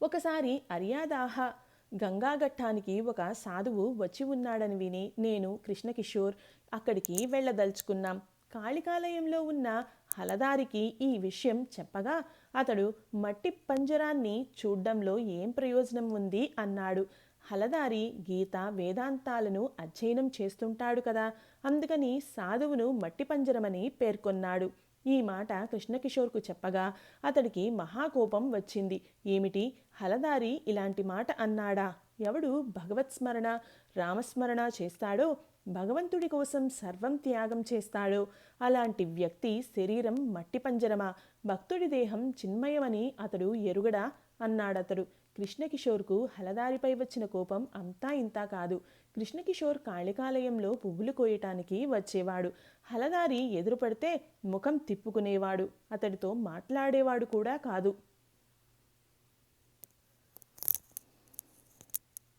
ఒకసారి అరియాదాహ గంగాఘట్టానికి ఒక సాధువు వచ్చి ఉన్నాడని విని నేను, కృష్ణకిషోర్ అక్కడికి వెళ్ళదలుచుకున్నాం. కాళికాలయంలో ఉన్న హలదారికి ఈ విషయం చెప్పగా అతడు, మట్టి పంజరాన్ని చూడ్డంలో ఏం ప్రయోజనం ఉంది అన్నాడు. హలదారి గీత, వేదాంతాలను అధ్యయనం చేస్తుంటాడు కదా, అందుకని సాధువును మట్టి పంజరమని పేర్కొన్నాడు. ఈ మాట కృష్ణకిషోర్కు చెప్పగా అతడికి మహాకోపం వచ్చింది. ఏమిటి, హలదారి ఇలాంటి మాట అన్నాడా? ఎవడు భగవత్స్మరణ, రామస్మరణ చేస్తాడో, భగవంతుడి కోసం సర్వం త్యాగం చేస్తాడో అలాంటి వ్యక్తి శరీరం మట్టి పంజరమా? భక్తుడి దేహం చిన్మయమని అతడు ఎరుగడా అన్నాడతడు. కృష్ణకిషోర్కు హలదారిపై వచ్చిన కోపం అంతా ఇంతా కాదు. కృష్ణకిషోర్ కాళికాలయంలో పువ్వులు కోయటానికి వచ్చేవాడు. హలదారి ఎదురుపడితే ముఖం తిప్పుకునేవాడు. అతడితో మాట్లాడేవాడు కూడా కాదు.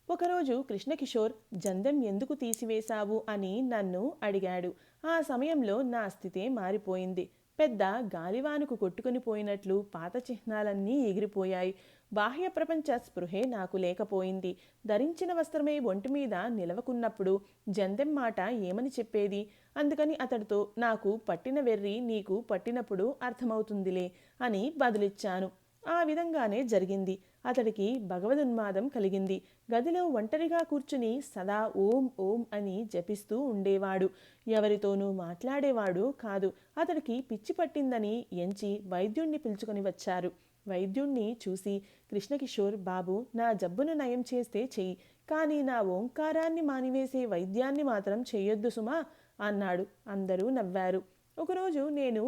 ఒకరోజు కృష్ణకిషోర్, జందెం ఎందుకు తీసివేశావు అని నన్ను అడిగాడు. ఆ సమయంలో నా స్థితే మారిపోయింది. పెద్ద గాలివానుకు కొట్టుకుని పోయినట్లు పాత చిహ్నాలన్నీ ఎగిరిపోయాయి. బాహ్య ప్రపంచ స్పృహే నాకు లేకపోయింది. ధరించిన వస్త్రమే ఒంటి మీద నిలవకున్నప్పుడు జందెం మాట ఏమని చెప్పేది? అందుకని అతడితో, నాకు పట్టిన వెర్రి నీకు పట్టినప్పుడు అర్థమవుతుందిలే అని బదులిచ్చాను. ఆ విధంగానే జరిగింది. అతడికి భగవదున్మాదం కలిగింది. గదిలో ఒంటరిగా కూర్చుని సదా ఓం ఓం అని జపిస్తూ ఉండేవాడు. ఎవరితోనూ మాట్లాడేవాడు కాదు. అతడికి పిచ్చి పట్టిందని ఎంచి వైద్యుణ్ణి పిలుచుకొని వచ్చారు. వైద్యుణ్ణి చూసి, కృష్ణకిషోర్ బాబు, నా జబ్బును నయం చేస్తే చెయ్యి, కానీ నా ఓంకారాన్ని మానివేసే వైద్యాన్ని మాత్రం చెయ్యొద్దు సుమా అన్నాడు. అందరూ నవ్వారు. ఒకరోజు నేను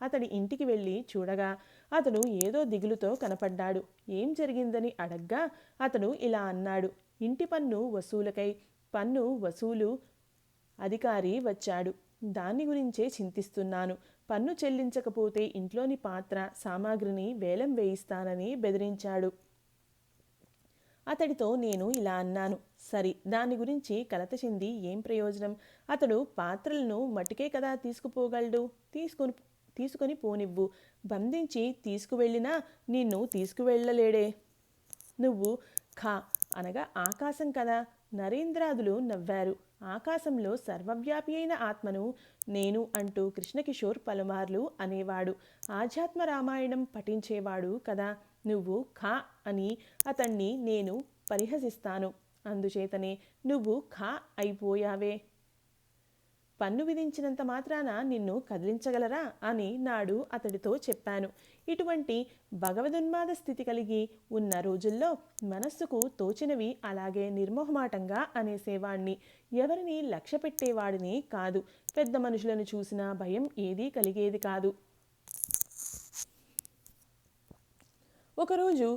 అతడి ఇంటికి వెళ్ళి చూడగా అతడు ఏదో దిగులుతో కనపడ్డాడు. ఏం జరిగిందని అడగ్గా అతడు ఇలా అన్నాడు. ఇంటి పన్ను వసూలకై పన్ను వసూలు అధికారి వచ్చాడు. దాని గురించే చింతిస్తున్నాను. పన్ను చెల్లించకపోతే ఇంట్లోని పాత్ర సామాగ్రిని వేలం వేయిస్తానని బెదిరించాడు. అతడితో నేను ఇలా అన్నాను, సరి, దాని గురించి కలత చెంది ఏం ప్రయోజనం? అతడు పాత్రలను మట్టుకే కదా తీసుకుపోగలడు. తీసుకొని పోనివ్వు. బంధించి తీసుకువెళ్ళినా నిన్ను తీసుకువెళ్ళలేడే. నువ్వు ఖా అనగా ఆకాశం కదా. నరేంద్రాదులు నవ్వారు. ఆకాశంలో సర్వవ్యాపి అయిన ఆత్మను నేను అంటూ కృష్ణకిషోర్ పలుమార్లు అనేవాడు. ఆధ్యాత్మ రామాయణం పఠించేవాడు కదా. నువ్వు ఖా అని అతన్ని నేను పరిహసిస్తాను. అందుచేతనే నువ్వు ఖా అయిపోయావే. పన్ను విధించినంత మాత్రాన నిన్ను కదిలించగలరా అని నాడు అతడితో చెప్పాను. ఇటువంటి భగవదున్మాద స్థితి కలిగి ఉన్న రోజుల్లో మనస్సుకు తోచినవి అలాగే నిర్మోహమాటంగా అనేసేవాణ్ణి. ఎవరిని లక్ష్య పెట్టేవాడిని కాదు. పెద్ద మనుషులను చూసినా భయం ఏదీ కలిగేది కాదు. ఒకరోజు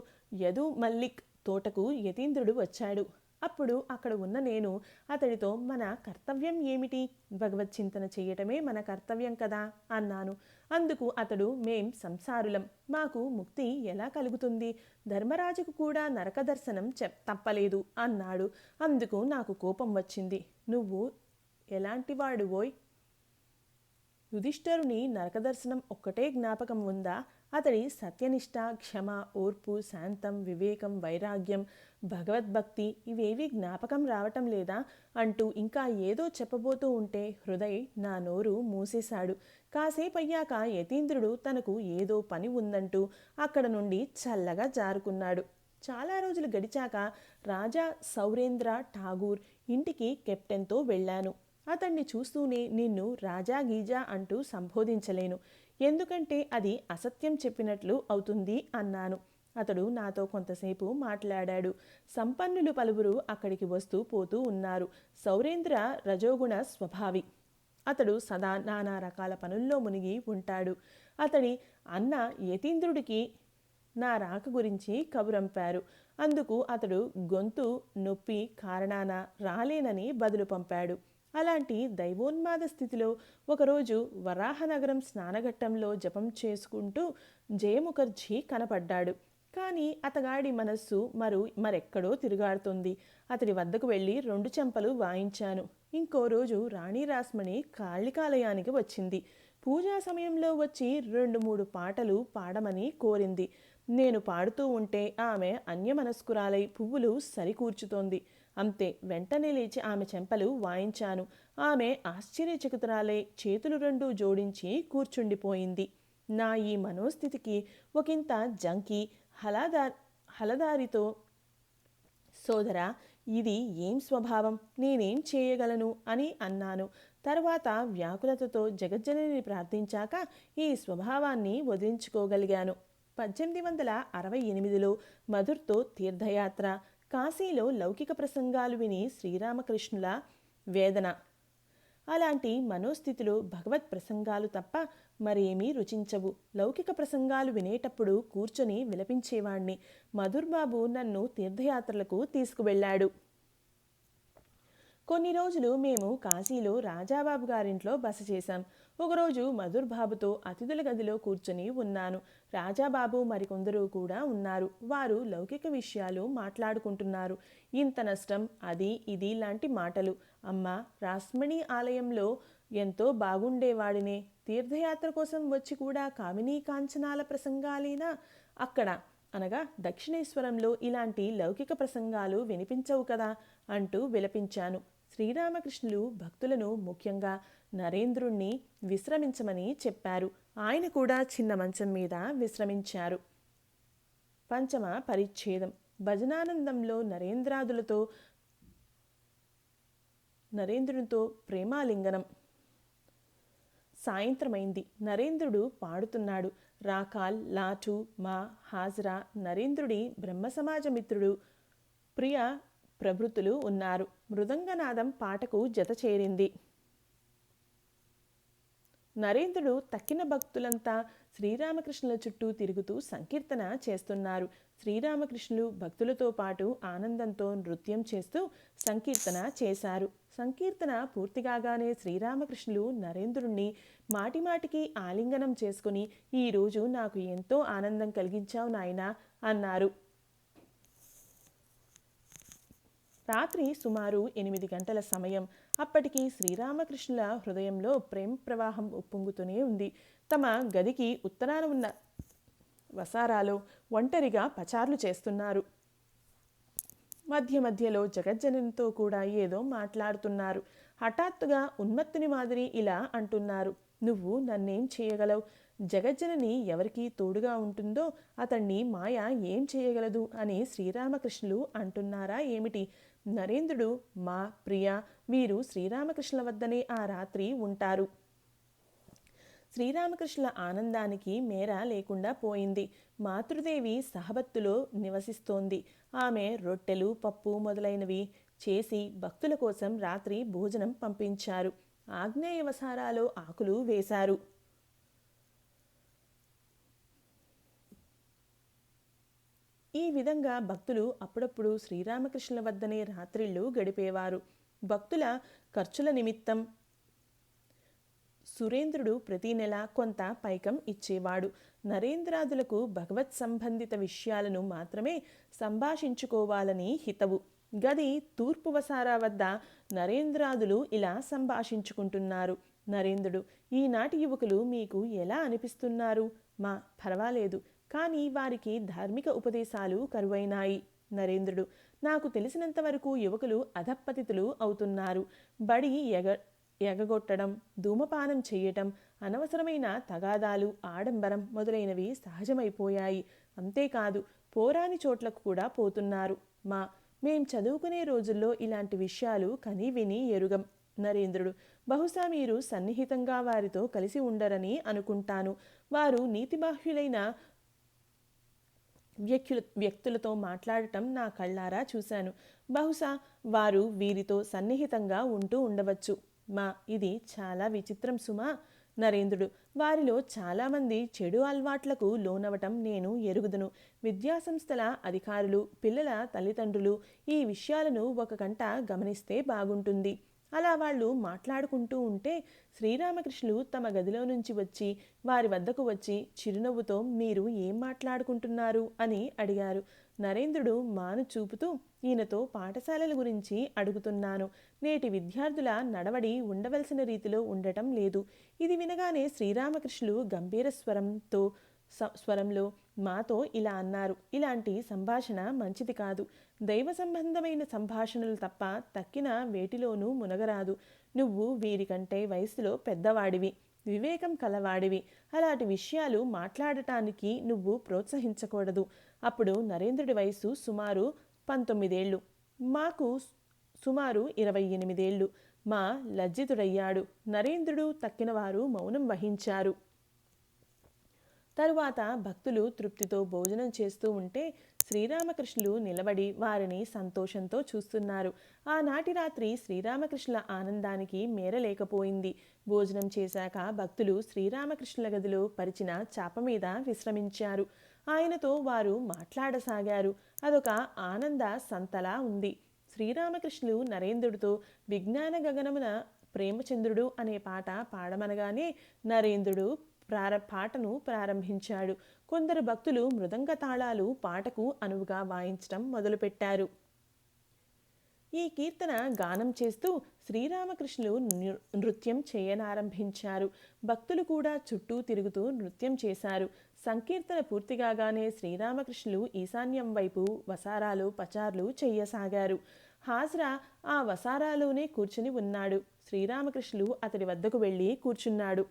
యదు మల్లిక్ తోటకు యతీంద్రుడు వచ్చాడు. అప్పుడు అక్కడ ఉన్న నేను అతడితో, మన కర్తవ్యం ఏమిటి? భగవత్ చింతన చేయటమే మన కర్తవ్యం కదా అన్నాను. అందుకు అతడు, మేం సంసారులం, మాకు ముక్తి ఎలా కలుగుతుంది? ధర్మరాజుకు కూడా నరక దర్శనం తప్పలేదు అన్నాడు. అందుకు నాకు కోపం వచ్చింది. నువ్వు ఎలాంటివాడువోయ్? యుధిష్ఠరుని నరకదర్శనం ఒక్కటే జ్ఞాపకం ఉందా? అతడి సత్యనిష్ట, క్షమ, ఓర్పు, శాంతం, వివేకం, వైరాగ్యం, భగవద్భక్తి ఇవేవి జ్ఞాపకం రావటం లేదా అంటూ ఇంకా ఏదో చెప్పబోతూ ఉంటే హృదయ్ నా నోరు మూసేశాడు. కాసేపయ్యాక యతీంద్రుడు తనకు ఏదో పని ఉందంటూ అక్కడ నుండి చల్లగా జారుకున్నాడు. చాలా రోజులు గడిచాక రాజా సౌరేంద్ర ఠాగూర్ ఇంటికి కెప్టెన్తో వెళ్ళాను. అతన్ని చూస్తూనే నిన్ను రాజా గీజా అంటూ సంబోధించలేను, ఎందుకంటే అది అసత్యం చెప్పినట్లు అవుతుంది అన్నాను. అతడు నాతో కొంతసేపు మాట్లాడాడు. సంపన్నులు పలువురు అక్కడికి వస్తూ పోతూ ఉన్నారు. సౌరేంద్ర రజోగుణ స్వభావి. అతడు సదా నానా రకాల పనుల్లో మునిగి ఉంటాడు. అతడి అన్న యతీంద్రుడికి నా రాక గురించి కబురంపారు. అందుకు అతడు గొంతు నొప్పి కారణాన రాలేనని బదులు పంపాడు. అలాంటి దైవోన్మాద స్థితిలో ఒకరోజు వరాహనగరం స్నానఘట్టంలో జపం చేసుకుంటూ జయముఖర్జీ కనపడ్డాడు. కానీ అతగాడి మనస్సు మరెక్కడో తిరుగాడుతుంది. అతడి వద్దకు వెళ్ళి 2 చెంపలు వాయించాను. ఇంకో రోజు రాణి రాస్మణి కాళికాలయానికి వచ్చింది. పూజా సమయంలో వచ్చి 2-3 పాటలు పాడమని కోరింది. నేను పాడుతూ ఉంటే ఆమె అన్యమనస్కురాలై పువ్వులు సరికూర్చుతోంది. అంతే, వెంటనే లేచి ఆమె చెంపలు వాయించాను. ఆమె ఆశ్చర్యచకితురాలై చేతులు 2 జోడించి కూర్చుండిపోయింది. నా ఈ మనోస్థితికి ఒకంత జంకి హలదారితో, సోదరా, ఇది ఏం స్వభావం? నేనేం చేయగలను అని అన్నాను. తర్వాత వ్యాకులతతో జగజ్జనని ప్రార్థించాక ఈ స్వభావాన్ని వదిలించుకోగలిగాను. 1868లో మధుర్తో తీర్థయాత్ర, కాశీలో లౌకిక ప్రసంగాలు విని శ్రీరామకృష్ణుల వేదన. అలాంటి మనోస్థితిలో భగవత్ ప్రసంగాలు తప్ప మరేమీ రుచించవు. లౌకిక ప్రసంగాలు వినేటప్పుడు కూర్చొని విలపించేవాణ్ణి. మధుర్బాబు నన్ను తీర్థయాత్రలకు తీసుకువెళ్ళాడు. కొన్ని రోజులు మేము కాశీలో రాజాబాబు గారింట్లో బస చేశాం. ఒకరోజు మధుర్బాబుతో అతిథుల గదిలో కూర్చొని ఉన్నాను. రాజాబాబు మరికొందరు కూడా ఉన్నారు. వారు లౌకిక విషయాలు మాట్లాడుకుంటున్నారు. ఇంత నష్టం, అది ఇది లాంటి మాటలు. అమ్మ, రాస్మణి ఆలయంలో ఎంతో బాగుండేవాడినే, తీర్థయాత్ర కోసం వచ్చి కూడా కామినీ కాంచనాల ప్రసంగాలేనా అక్కడ? అనగా దక్షిణేశ్వరంలో ఇలాంటి లౌకిక ప్రసంగాలు వినిపించవు కదా అంటూ విలపించాను. శ్రీరామకృష్ణులు భక్తులను, ముఖ్యంగా నరేంద్రుణ్ణి విశ్రమించమని చెప్పారు. ఆయన కూడా చిన్న మంచం మీద విశ్రమించారు. 5వ పరిచ్ఛేదం. భజనానందంలో నరేంద్రునితో ప్రేమాలింగనం. సాయంత్రమైంది. నరేంద్రుడు పాడుతున్నాడు. రాకాల్, లాటు, మా, హాజరా, నరేంద్రుడి బ్రహ్మసమాజ మిత్రుడు ప్రియ ప్రభృతులు ఉన్నారు. మృదంగనాదం పాటకు జత చేరింది. నరేంద్రుడు తక్కిన భక్తులంతా శ్రీరామకృష్ణుల చుట్టూ తిరుగుతూ సంకీర్తన చేస్తున్నారు. శ్రీరామకృష్ణులు భక్తులతో పాటు ఆనందంతో నృత్యం చేస్తూ సంకీర్తన చేశారు. సంకీర్తన పూర్తిగానే శ్రీరామకృష్ణులు నరేంద్రుణ్ణి మాటిమాటికి ఆలింగనం చేసుకుని, ఈరోజు నాకు ఎంతో ఆనందం కలిగించావు నాయనా అన్నారు. రాత్రి సుమారు 8 గంటల సమయం. అప్పటికి శ్రీరామకృష్ణుల హృదయంలో ప్రేమ ప్రవాహం ఉప్పొంగుతూనే ఉంది. తమ గదికి ఉత్తరాన ఉన్న వసారాలో ఒంటరిగా పచార్లు చేస్తున్నారు. మధ్య మధ్యలో జగజ్జననితో కూడా ఏదో మాట్లాడుతున్నారు. హఠాత్తుగా ఉన్మత్తుని మాదిరి ఇలా అంటున్నారు. నువ్వు నన్నేం చేయగలవు? జగజ్జనని ఎవరికి తోడుగా ఉంటుందో అతన్ని మాయ ఏం చేయగలదు అని శ్రీరామకృష్ణులు అంటున్నారా ఏమిటి? నరేంద్రుడు, మా ప్రియ, వీరు శ్రీరామకృష్ణుల వద్దనే ఆ రాత్రి ఉంటారు. శ్రీరామకృష్ణుల ఆనందానికి మేర లేకుండా పోయింది. మాతృదేవి సహబత్తులో నివసిస్తోంది. ఆమె రొట్టెలు, పప్పు మొదలైనవి చేసి భక్తుల కోసం రాత్రి భోజనం పంపించారు. ఆగ్నేయ వసారాలో ఆకులు వేశారు. ఈ విధంగా భక్తులు అప్పుడప్పుడు శ్రీరామకృష్ణుల వద్దనే రాత్రిళ్ళు గడిపేవారు. భక్తుల ఖర్చుల నిమిత్తం సురేంద్రుడు ప్రతి నెల కొంత పైకం ఇచ్చేవాడు. నరేంద్రాదులకు భగవత్ సంబంధిత విషయాలను మాత్రమే సంభాషించుకోవాలని హితవు. గది తూర్పు వసారా వద్ద నరేంద్రాదులు ఇలా సంభాషించుకుంటున్నారు. నరేంద్రుడు, ఈనాటి యువకులు మీకు ఎలా అనిపిస్తున్నారు? మా పర్వాలేదు, కానీ వారికి ధార్మిక ఉపదేశాలు కరువైనాయి. నరేంద్రుడు, నాకు తెలిసినంత వరకు యువకులు అధపతితులు అవుతున్నారు. బడి ఎగగొట్టడం, ధూమపానం చేయటం, అనవసరమైన తగాదాలు, ఆడంబరం మొదలైనవి సహజమైపోయాయి. అంతేకాదు, పోరాని చోట్లకు కూడా పోతున్నారు. మేం చదువుకునే రోజుల్లో ఇలాంటి విషయాలు కని విని ఎరుగం. నరేంద్రుడు, బహుశా మీరు సన్నిహితంగా వారితో కలిసి ఉండరని అనుకుంటాను. వారు నీతిబాహ్యులైన వ్యక్తులతో మాట్లాడటం నా కళ్ళారా చూశాను. బహుశా వారు వీరితో సన్నిహితంగా ఉంటూ ఉండవచ్చు. ఇది చాలా విచిత్రం సుమా. నరేంద్రుడు, వారిలో చాలామంది చెడు అలవాట్లకు లోనవటం నేను ఎరుగుదును. విద్యాసంస్థల అధికారులు, పిల్లల తల్లిదండ్రులు ఈ విషయాలను ఒక కంట గమనిస్తే బాగుంటుంది. అలా వాళ్ళు మాట్లాడుకుంటూ ఉంటే శ్రీరామకృష్ణులు తమ గదిలో నుంచి వచ్చి వారి వద్దకు వచ్చి చిరునవ్వుతో మీరు ఏం మాట్లాడుకుంటున్నారు అని అడిగారు. నరేంద్రుడు మాను చూపుతూ, ఈయనతో పాఠశాలల గురించి అడుగుతున్నాను. నేటి విద్యార్థుల నడవడి ఉండవలసిన రీతిలో ఉండటం లేదు. ఇది వినగానే శ్రీరామకృష్ణులు గంభీర స్వరంలో మాతో ఇలా అన్నారు. ఇలాంటి సంభాషణ మంచిది కాదు. దైవ సంబంధమైన సంభాషణలు తప్ప తక్కిన వేటిలోనూ మునగరాదు. నువ్వు వీరికంటే వయసులో పెద్దవాడివి, వివేకం కలవాడివి. అలాంటి విషయాలు మాట్లాడటానికి నువ్వు ప్రోత్సహించకూడదు. అప్పుడు నరేంద్రుడి వయసు సుమారు 19 ఏళ్ళు, మాకు సుమారు 28 ఏళ్ళు. లజ్జితుడయ్యాడు. నరేంద్రుడు తక్కినవారు మౌనం వహించారు. తరువాత భక్తులు తృప్తితో భోజనం చేస్తూ ఉంటే శ్రీరామకృష్ణులు నిలబడి వారిని సంతోషంతో చూస్తున్నారు. ఆనాటి రాత్రి శ్రీరామకృష్ణుల ఆనందానికి మేరలేకపోయింది. భోజనం చేశాక భక్తులు శ్రీరామకృష్ణుల గదిలో పరిచిన చాప మీద విశ్రమించారు. ఆయనతో వారు మాట్లాడసాగారు. అదొక ఆనంద సంతలా ఉంది. శ్రీరామకృష్ణులు నరేంద్రుడితో విజ్ఞాన గగనమున ప్రేమచంద్రుడు అనే పాట పాడమనగానే నరేంద్రుడు పాటను ప్రారంభించాడు. కొందరు భక్తులు మృదంగ తాళాలు పాటకు అనువుగా వాయించడం మొదలుపెట్టారు. ఈ కీర్తన గానం చేస్తూ శ్రీరామకృష్ణులు నృత్యం చేయనారంభించారు. భక్తులు కూడా చుట్టూ తిరుగుతూ నృత్యం చేశారు. సంకీర్తన పూర్తిగానే శ్రీరామకృష్ణులు ఈశాన్యం వైపు వసారాలు పచార్లు చెయ్యసాగారు. హాజరా ఆ వసారాలోనే కూర్చుని ఉన్నాడు. శ్రీరామకృష్ణులు అతడి వద్దకు వెళ్ళి కూర్చున్నాడు.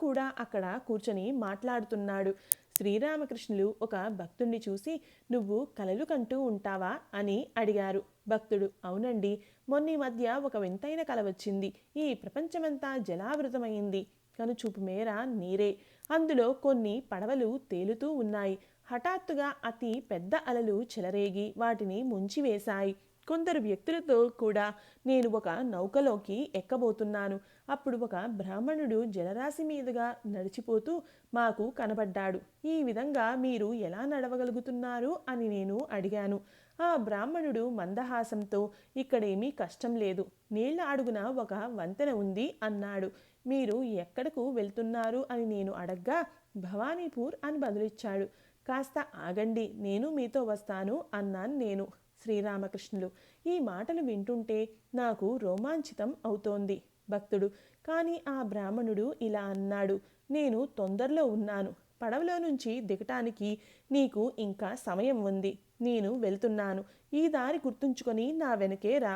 కూడా అక్కడ కూర్చొని మాట్లాడుతున్నాడు. శ్రీరామకృష్ణులు ఒక భక్తుణ్ణి చూసి, నువ్వు కలలు కంటూ ఉంటావా అని అడిగారు. భక్తుడు, అవునండి, మొన్న మధ్య ఒక వింతైన కల వచ్చింది. ఈ ప్రపంచమంతా జలావృతమైంది. కనుచూపు మేర నీరే. అందులో కొన్ని పడవలు తేలుతూ ఉన్నాయి. హఠాత్తుగా అతి పెద్ద అలలు చెలరేగి వాటిని ముంచివేశాయి. కొందరు వ్యక్తులతో కూడా నేను ఒక నౌకలోకి ఎక్కబోతున్నాను. అప్పుడు ఒక బ్రాహ్మణుడు జలరాశి మీదుగా నడిచిపోతూ మాకు కనబడ్డాడు. ఈ విధంగా మీరు ఎలా నడవగలుగుతున్నారు అని నేను అడిగాను. ఆ బ్రాహ్మణుడు మందహాసంతో, ఇక్కడేమీ కష్టం లేదు, నీళ్ల అడుగున ఒక వంతెన ఉంది అన్నాడు. మీరు ఎక్కడకు వెళ్తున్నారు అని నేను అడగ్గా భవానీపూర్ అని బదులిచ్చాడు. కాస్త ఆగండి, నేను మీతో వస్తాను అన్నాను నేను. శ్రీరామకృష్ణులు, ఈ మాటలు వింటుంటే నాకు రోమాంచితం అవుతోంది. భక్తుడు, కానీ ఆ బ్రాహ్మణుడు ఇలా అన్నాడు, నేను తొందరలో ఉన్నాను. పడవలో నుంచి దిగటానికి నీకు ఇంకా సమయం ఉంది. నేను వెళ్తున్నాను. ఈ దారి గుర్తుంచుకొని నా వెనకే రా.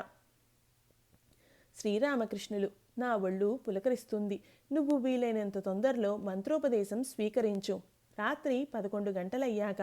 శ్రీరామకృష్ణులు, నా ఒళ్ళు పులకరిస్తుంది. నువ్వు వీలైనంత తొందరలో మంత్రోపదేశం స్వీకరించు. రాత్రి 11 గంటలయ్యాక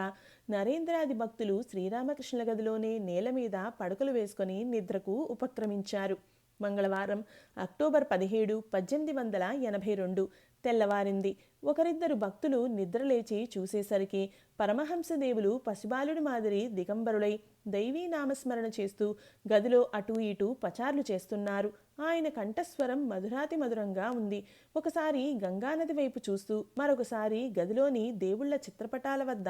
నరేంద్రాది భక్తులు శ్రీరామకృష్ణుల గదిలోనే నేల మీద పడకలు వేసుకొని నిద్రకు ఉపక్రమించారు. మంగళవారం అక్టోబర్ 17, 1882 తెల్లవారింది. ఒకరిద్దరు భక్తులు నిద్రలేచి చూసేసరికి పరమహంసదేవులు పసిబాలుడి మాదిరి దిగంబరులై దైవీ నామస్మరణ చేస్తూ గదిలో అటూ ఇటూ పచార్లు చేస్తున్నారు. ఆయన కంఠస్వరం మధురాతి మధురంగా ఉంది. ఒకసారి గంగానది వైపు చూస్తూ, మరొకసారి గదిలోని దేవుళ్ల చిత్రపటాల వద్ద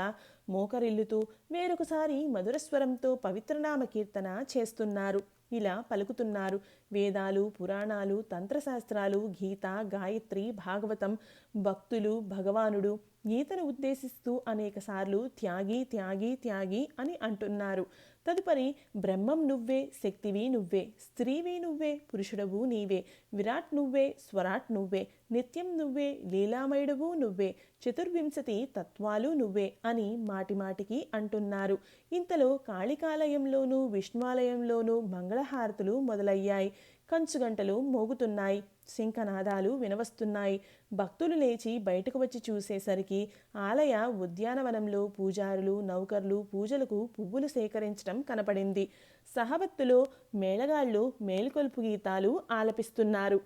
మోకరిల్లుతూ, వేరొకసారి మధురస్వరంతో పవిత్రనామ కీర్తన చేస్తున్నారు. ఇలా పలుకుతున్నారు: వేదాలు, పురాణాలు, తంత్రశాస్త్రాలు, గీత, గాయత్రి, భాగవతం, భక్తులు, భగవానుడు. గీతను ఉద్దేశిస్తూ అనేకసార్లు త్యాగి త్యాగి త్యాగి అని అంటున్నారు. తదుపరి బ్రహ్మం నువ్వే, శక్తివి నువ్వే, స్త్రీవి నువ్వే, పురుషుడవు నీవే, విరాట్ నువ్వే, స్వరాట్ నువ్వే, నిత్యం నువ్వే, లీలామయుడవు నువ్వే, చతుర్వింశతి తత్వాలు నువ్వే అని మాటిమాటికి అంటున్నారు. ఇంతలో కాళికాలయంలోనూ విష్ణువాలయంలోనూ మంగళహారతులు మొదలయ్యాయి. కంచుగంటలు మోగుతున్నాయి. శంఖనాదాలు వినవస్తున్నాయి. భక్తులు లేచి బయటకు వచ్చి చూసేసరికి ఆలయ ఉద్యానవనంలో పూజారులు, నౌకర్లు పూజలకు పువ్వులు సేకరించడం కనపడింది. సహబత్తులో మేళగాళ్లు మేలుకొల్పు గీతాలు ఆలపిస్తున్నారు.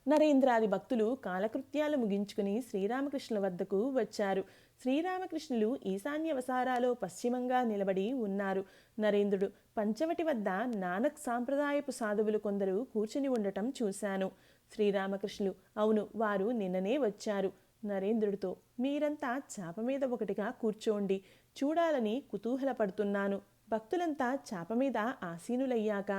నరేంద్రాది భక్తులు కాలకృత్యాలు ముగించుకుని శ్రీరామకృష్ణుల వద్దకు వచ్చారు. శ్రీరామకృష్ణులు ఈశాన్య వసారాలో పశ్చిమంగా నిలబడి ఉన్నారు. నరేంద్రుడు పంచవటి వద్ద నానక్ సాంప్రదాయపు సాధువులు కొందరు కూర్చుని ఉండటం చూశాను. శ్రీరామకృష్ణులు: అవును, వారు నిన్ననే వచ్చారు. నరేంద్రుడితో: మీరంతా చాప మీద ఒకటిగా కూర్చోండి, చూడాలని కుతూహలపడుతున్నాను. భక్తులంతా చాప మీద ఆసీనులయ్యాక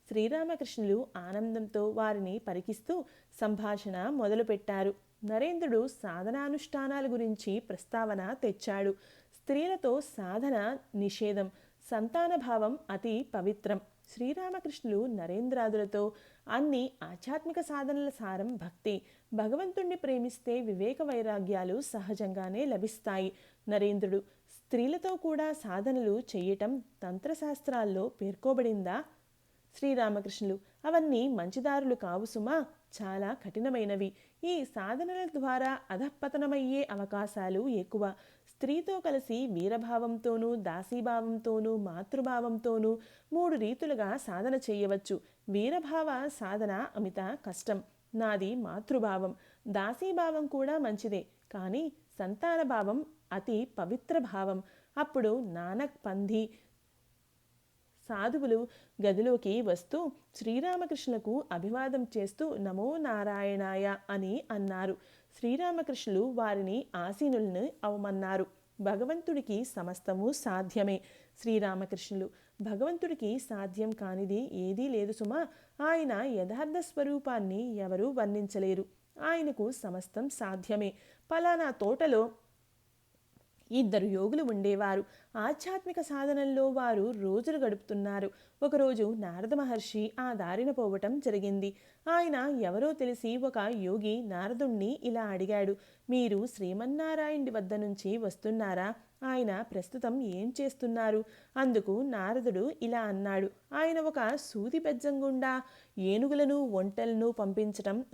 శ్రీరామకృష్ణులు ఆనందంతో వారిని పరికిస్తూ సంభాషణ మొదలుపెట్టారు. నరేంద్రుడు సాధనానుష్ఠానాల గురించి ప్రస్తావన తెచ్చాడు. స్త్రీలతో సాధన నిషేధం, సంతానభావం అతి పవిత్రం. శ్రీరామకృష్ణులు నరేంద్రాదులతో అన్ని ఆధ్యాత్మిక సాధనల సారం భక్తి. భగవంతుణ్ణి ప్రేమిస్తే వివేక వైరాగ్యాలు సహజంగానే లభిస్తాయి. నరేంద్రుడు: స్త్రీలతో కూడా సాధనలు చెయ్యటం తంత్రశాస్త్రాల్లో పేర్కోబడిందా? శ్రీరామకృష్ణులు: అవన్నీ మంచిదారులు కావు సుమా, చాలా కఠినమైనవి. ఈ సాధనల ద్వారా అధఃపతనమయ్యే అవకాశాలు ఎక్కువ. స్త్రీతో కలిసి వీరభావంతోనూ, దాసీభావంతోనూ, మాతృభావంతోనూ 3 రీతులుగా సాధన చేయవచ్చు. వీరభావ సాధన అమిత కష్టం. నాది మాతృభావం. దాసీభావం కూడా మంచిదే, కానీ సంతానభావం అతి పవిత్ర భావం. అప్పుడు నానక్ పంథీ సాధువులు గదిలోకి వస్తూ శ్రీరామకృష్ణులకు అభివాదం చేస్తూ నమో నారాయణాయ అని అన్నారు. శ్రీరామకృష్ణులు వారిని ఆసీనులను అవమన్నారు. భగవంతుడికి సమస్తము సాధ్యమే. శ్రీరామకృష్ణులు: భగవంతుడికి సాధ్యం కానిది ఏదీ లేదు సుమా. ఆయన యథార్థ స్వరూపాన్ని ఎవరూ వర్ణించలేరు. ఆయనకు సమస్తం సాధ్యమే. పలానా తోటలో 2 యోగులు ఉండేవారు. ఆధ్యాత్మిక సాధనల్లో వారు రోజులు గడుపుతున్నారు. ఒకరోజు నారద మహర్షి ఆ దారిన పోవటం జరిగింది. ఆయన ఎవరో తెలిసి ఒక యోగి నారదుణ్ణి ఇలా అడిగాడు: మీరు శ్రీమన్నారాయణుడి వద్ద నుంచి వస్తున్నారా? ఆయన ప్రస్తుతం ఏం చేస్తున్నారు? అందుకు నారదుడు ఇలా అన్నాడు: ఆయన ఒక సూది బెజ్జం గుండా ఏనుగులను, ఒంటెలను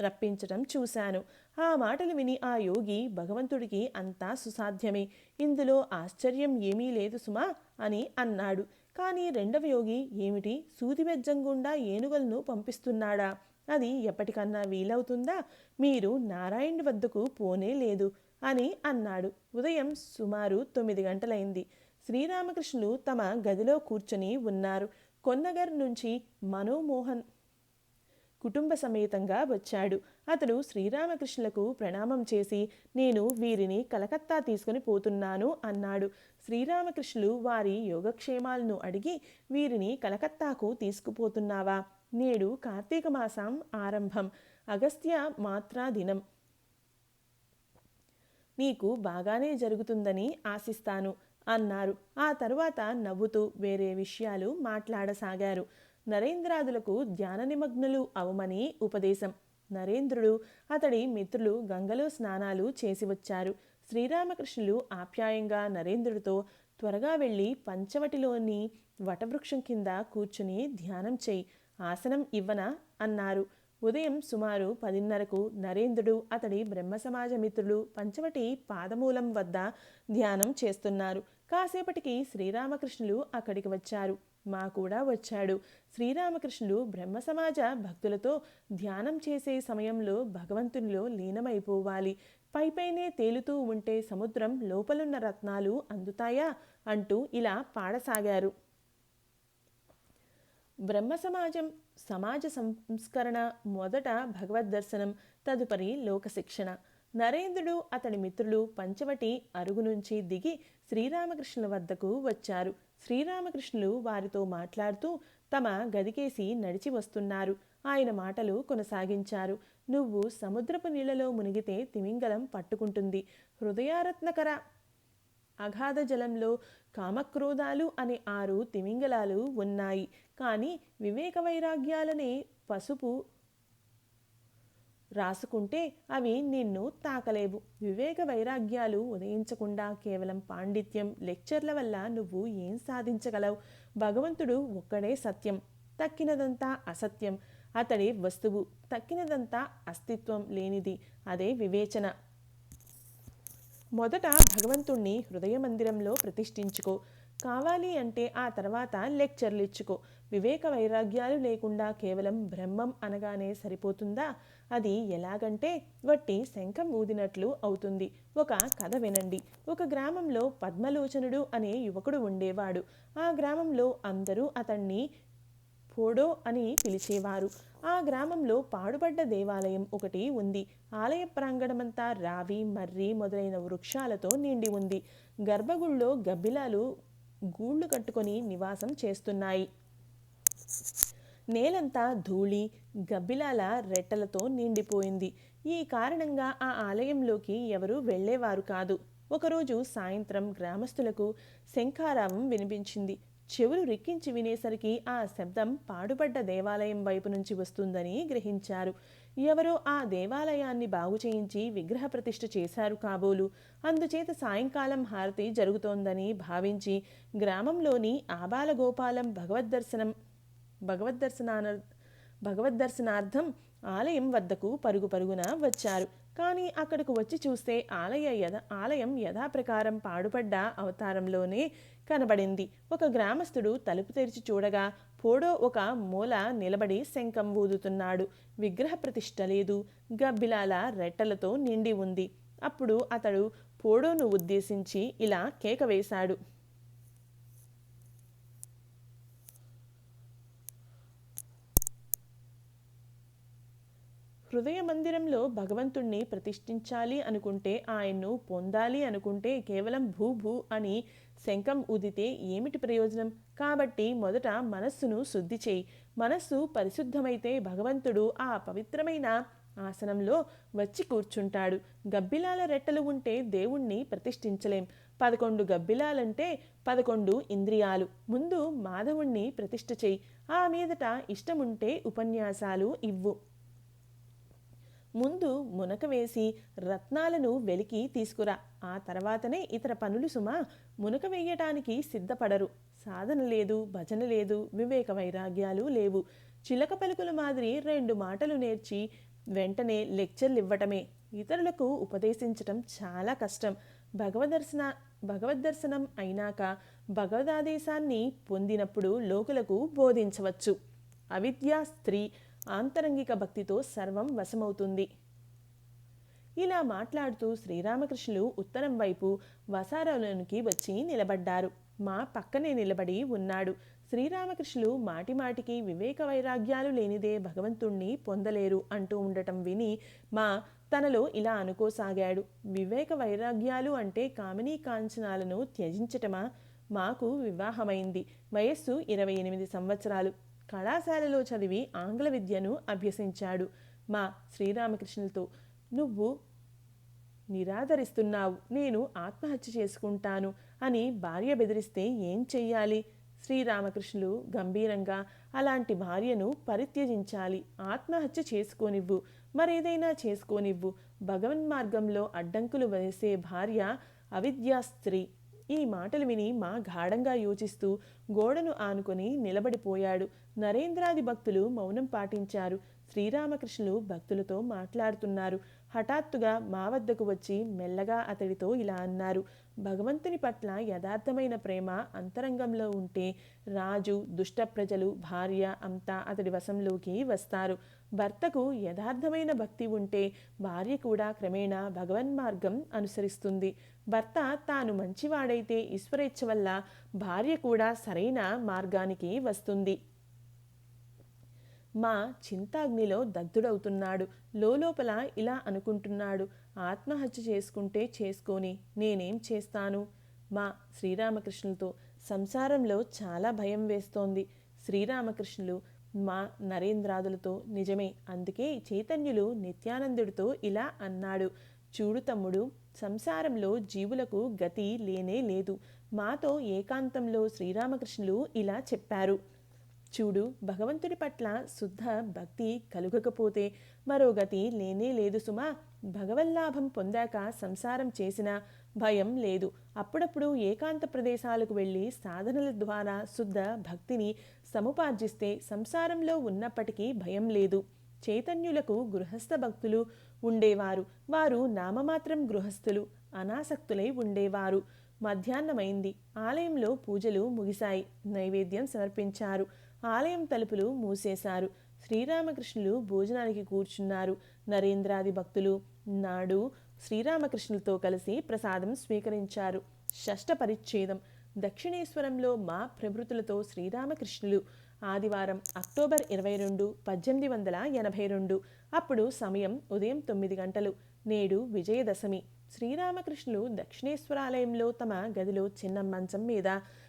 రప్పించటం చూశాను. ఆ మాటలు విని ఆ యోగి భగవంతుడికి అంతా సుసాధ్యమే, ఇందులో ఆశ్చర్యం ఏమీ లేదు సుమా అని అన్నాడు. కానీ రెండవ యోగి: ఏమిటి, సూది బెజ్జం గుండా ఏనుగులను పంపిస్తున్నాడా? అది ఎప్పటికన్నా వీలవుతుందా? మీరు నారాయణుడి వద్దకు పోనే లేదు అని అన్నాడు. ఉదయం సుమారు 9 గంటలైంది. శ్రీరామకృష్ణులు తమ గదిలో కూర్చొని ఉన్నారు. కొన్నగర్ నుంచి మనోమోహన్ కుటుంబ సమేతంగా వచ్చాడు. అతడు శ్రీరామకృష్ణులకు ప్రణామం చేసి, నేను వీరిని కలకత్తా తీసుకుని పోతున్నాను అన్నాడు. శ్రీరామకృష్ణులు వారి యోగక్షేమాలను అడిగి, వీరిని కలకత్తాకు తీసుకుపోతున్నావా? నేడు కార్తీక మాసం ఆరంభం, అగస్త్య మాత్రా దినం. నీకు బాగానే జరుగుతుందని ఆశిస్తాను అన్నారు. ఆ తరువాత నవ్వుతూ వేరే విషయాలు మాట్లాడసాగారు. నరేంద్రాదులకు ధ్యాన నిమగ్నులు అవమని ఉపదేశం. నరేంద్రుడు, అతడి మిత్రులు గంగలో స్నానాలు చేసి వచ్చారు. శ్రీరామకృష్ణులు ఆప్యాయంగా నరేంద్రుడితో, త్వరగా వెళ్ళి పంచవటిలోని వటవృక్షం కింద కూర్చుని ధ్యానం చెయ్యి, ఆసనం ఇవ్వనా అన్నారు. ఉదయం సుమారు 10:30కు నరేంద్రుడు అతడి బ్రహ్మ సమాజ మిత్రులు పంచవటి పాదమూలం వద్ద ధ్యానం చేస్తున్నారు. కాసేపటికి శ్రీరామకృష్ణులు అక్కడికి వచ్చారు. మా కూడా వచ్చాడు. శ్రీరామకృష్ణులు బ్రహ్మ సమాజ భక్తులతో ధ్యానం చేసే సమయంలో భగవంతునిలో లీనమైపోవాలి. పైపైనే తేలుతూ ఉంటే సముద్రం లోపలున్న రత్నాలు అందుతాయా అంటూ ఇలా పాడసాగారు. బ్రహ్మ సమాజ సంస్కరణ, మొదట భగవద్దర్శనం, తదుపరి లోకశిక్షణ. నరేంద్రుడు అతడి మిత్రులు పంచవటి అరుగు నుంచి దిగి శ్రీరామకృష్ణుల వద్దకు వచ్చారు. శ్రీరామకృష్ణులు వారితో మాట్లాడుతూ తమ గదికేసి నడిచి వస్తున్నారు. ఆయన మాటలు కొనసాగించారు. నువ్వు సముద్రపు నీళ్లలో మునిగితే తిమింగలం పట్టుకుంటుంది. హృదయారత్నకర అగాధ జలంలో కామక్రోధాలు అనే 6 తిమింగలాలు ఉన్నాయి. కానీ వివేక వైరాగ్యాలనే పసుపు రాసుకుంటే అవి నిన్ను తాకలేవు. వివేక వైరాగ్యాలు ఉదయించకుండా కేవలం పాండిత్యం, లెక్చర్ల వల్ల నువ్వు ఏం సాధించగలవు? భగవంతుడు ఒక్కడే సత్యం, తక్కినదంతా అసత్యం. అతడే వస్తువు, తక్కినదంతా అస్తిత్వం లేనిది. అదే వివేచన. మొదట భగవంతుణ్ణి హృదయ మందిరంలో ప్రతిష్ఠించుకో. కావాలి అంటే ఆ తర్వాత లెక్చర్లు ఇచ్చుకో. వివేక వైరాగ్యాలు లేకుండా కేవలం బ్రహ్మం అనగానే సరిపోతుందా? అది ఎలాగంటే వట్టి శంఖం ఊదినట్లు అవుతుంది. ఒక కథ వినండి. ఒక గ్రామంలో పద్మలోచనుడు అనే యువకుడు ఉండేవాడు. ఆ గ్రామంలో అందరూ అతన్ని పోడో అని పిలిచేవారు. ఆ గ్రామంలో పాడుబడ్డ దేవాలయం ఒకటి ఉంది. ఆలయ ప్రాంగణమంతా రావి, మర్రి మొదలైన వృక్షాలతో నిండి ఉంది. గర్భగుళ్ళో గబ్బిలాలు గూళ్ళు కట్టుకొని నివాసం చేస్తున్నాయి. నేలంతా ధూళి, గబ్బిలాల రెట్టలతో నిండిపోయింది. ఈ కారణంగా ఆ ఆలయంలోకి ఎవరూ వెళ్లేవారు కాదు. ఒకరోజు సాయంత్రం గ్రామస్తులకు శంఖారావం వినిపించింది. చెవులు రిక్కించి వినేసరికి ఆ శబ్దం పాడుబడ్డ దేవాలయం వైపు నుంచి వస్తుందని గ్రహించారు. ఎవరో ఆ దేవాలయాన్ని బాగు చేయించి విగ్రహ ప్రతిష్ఠ చేశారు కాబోలు. అందుచేత సాయంకాలం హారతి జరుగుతోందని భావించి గ్రామంలోని ఆబాలగోపాలం భగవద్దర్శనార్థం ఆలయం వద్దకు పరుగు పరుగున వచ్చారు. కానీ అక్కడకు వచ్చి చూస్తే ఆలయం యథాప్రకారం పాడుపడ్డ అవతారంలోనే కనబడింది. ఒక గ్రామస్తుడు తలుపు తెరిచి చూడగా పోడో ఒక మూల నిలబడి శంఖం ఊదుతున్నాడు. విగ్రహ ప్రతిష్ఠ లేదు. గబ్బిలాల రెట్టలతో నిండి ఉంది. అప్పుడు అతడు పోడోను ఉద్దేశించి ఇలా కేక వేశాడు. హృదయ మందిరంలో భగవంతుణ్ణి ప్రతిష్ఠించాలి అనుకుంటే, ఆయన్ను పొందాలి అనుకుంటే కేవలం భూ అని శంఖం ఊదితే ఏమిటి ప్రయోజనం? కాబట్టి మొదట మనస్సును శుద్ధి చేయి. మనస్సు పరిశుద్ధమైతే భగవంతుడు ఆ పవిత్రమైన ఆసనంలో వచ్చి కూర్చుంటాడు. గబ్బిలాల రెట్టలు ఉంటే దేవుణ్ణి ప్రతిష్ఠించలేం. 11 గబ్బిలాలంటే 11 ఇంద్రియాలు. ముందు మాధవుణ్ణి ప్రతిష్ఠ చేయి. ఆ మీదట ఇష్టముంటే ఉపన్యాసాలు ఇవ్వు. ముందు మునక వేసి రత్నాలను వెలికి తీసుకురా. ఆ తర్వాతనే ఇతర పనులు సుమా. మునక వేయటానికి సిద్ధపడరు. సాధన లేదు, భజన లేదు, వివేక వైరాగ్యాలు లేవు. చిలక పలుకుల మాదిరి 2 మాటలు నేర్చి వెంటనే లెక్చర్లు ఇవ్వటమే. ఇతరులకు ఉపదేశించటం చాలా కష్టం. భగవద్దర్శనం అయినాక భగవదాదేశాన్ని పొందినప్పుడు లోకులకు బోధించవచ్చు. అవిద్యా స్త్రీ ఆంతరంగిక భక్తితో సర్వం వశమవుతుంది. ఇలా మాట్లాడుతూ శ్రీరామకృష్ణులు ఉత్తరం వైపు వసారాలోనికి వచ్చి నిలబడ్డారు. మా పక్కనే నిలబడి ఉన్నాడు. శ్రీరామకృష్ణులు మాటిమాటికి వివేక వైరాగ్యాలు లేనిదే భగవంతుణ్ణి పొందలేరు అంటూ ఉండటం విని మా తనలో ఇలా అనుకోసాగాడు. వివేక వైరాగ్యాలు అంటే కామినీ కాంచనాలను త్యజించటమా? మాకు వివాహమైంది. వయస్సు 28 సంవత్సరాలు. కళాశాలలో చదివి ఆంగ్ల విద్యను అభ్యసించాడు. మా శ్రీరామకృష్ణులతో, నువ్వు నిరాదరిస్తున్నావు, నేను ఆత్మహత్య చేసుకుంటాను అని భార్య బెదిరిస్తే ఏం చెయ్యాలి? శ్రీరామకృష్ణులు గంభీరంగా, అలాంటి భార్యను పరిత్యజించాలి. ఆత్మహత్య చేసుకోనివ్వు, మరేదైనా చేసుకోనివ్వు. భగవన్మార్గంలో అడ్డంకులు వేసే భార్య అవిద్యా స్త్రీ. ఈ మాటలు విని మా గాఢంగా యోచిస్తూ గోడను ఆనుకొని నిలబడిపోయాడు. నరేంద్రాది భక్తులు మౌనం పాటించారు. శ్రీరామకృష్ణులు భక్తులతో మాట్లాడుతున్నారు. హఠాత్తుగా మా వద్దకు వచ్చి మెల్లగా అతడితో ఇలా అన్నారు: భగవంతుని పట్ల యథార్థమైన ప్రేమ అంతరంగంలో ఉంటే రాజు, దుష్ట ప్రజలు, భార్య అంతా అతడి వశంలోకి వస్తారు. భర్తకు యథార్థమైన భక్తి ఉంటే భార్య కూడా క్రమేణా భగవన్మార్గం అనుసరిస్తుంది. భర్త తాను మంచివాడైతే ఈశ్వరేచ్ఛ వల్ల భార్య కూడా సరైన మార్గానికి వస్తుంది. మా చింతాగ్నిలో దగ్ధుడవుతున్నాడు. లోపల ఇలా అనుకుంటున్నాడు: ఆత్మహత్య చేసుకుంటే చేసుకొని నేనేం చేస్తాను? మా శ్రీరామకృష్ణులతో సంసారంలో చాలా భయం వేస్తోంది. శ్రీరామకృష్ణులు మా నరేంద్రాదులతో నిజమే. అందుకే చైతన్యులు నిత్యానందుడితో ఇలా అన్నాడు: చూడు తమ్ముడు, సంసారంలో జీవులకు గతి లేనే లేదు. మాతో ఏకాంతంలో శ్రీరామకృష్ణులు ఇలా చెప్పారు: చూడు, భగవంతుడి పట్ల శుద్ధ భక్తి కలుగకపోతే మరో గతి లేనే లేదు సుమా. భగవల్లాభం పొందాక సంసారం చేసిన భయం లేదు. అప్పుడప్పుడు ఏకాంత ప్రదేశాలకు వెళ్ళి సాధనల ద్వారా శుద్ధ భక్తిని సముపార్జిస్తే సంసారంలో ఉన్నప్పటికీ భయం లేదు. చైతన్యులకు గృహస్థ భక్తులు ఉండేవారు. వారు నామమాత్రం గృహస్థులు, అనాసక్తులై ఉండేవారు. మధ్యాహ్నమైంది. ఆలయంలో పూజలు ముగిశాయి. నైవేద్యం సమర్పించారు. ఆలయం తలుపులు మూసేశారు. శ్రీరామకృష్ణులు భోజనానికి కూర్చున్నారు. నరేంద్రాది భక్తులు నాడు శ్రీరామకృష్ణులతో కలిసి ప్రసాదం స్వీకరించారు. షష్ఠ పరిచ్ఛేదం. దక్షిణేశ్వరంలో మా ప్రభృతులతో శ్రీరామకృష్ణులు. ఆదివారం అక్టోబర్ 22, 1882. అప్పుడు సమయం ఉదయం 9 గంటలు. నేడు విజయదశమి. శ్రీరామకృష్ణులు దక్షిణేశ్వరాలయంలో తమ గదిలో చిన్న మంచం మీద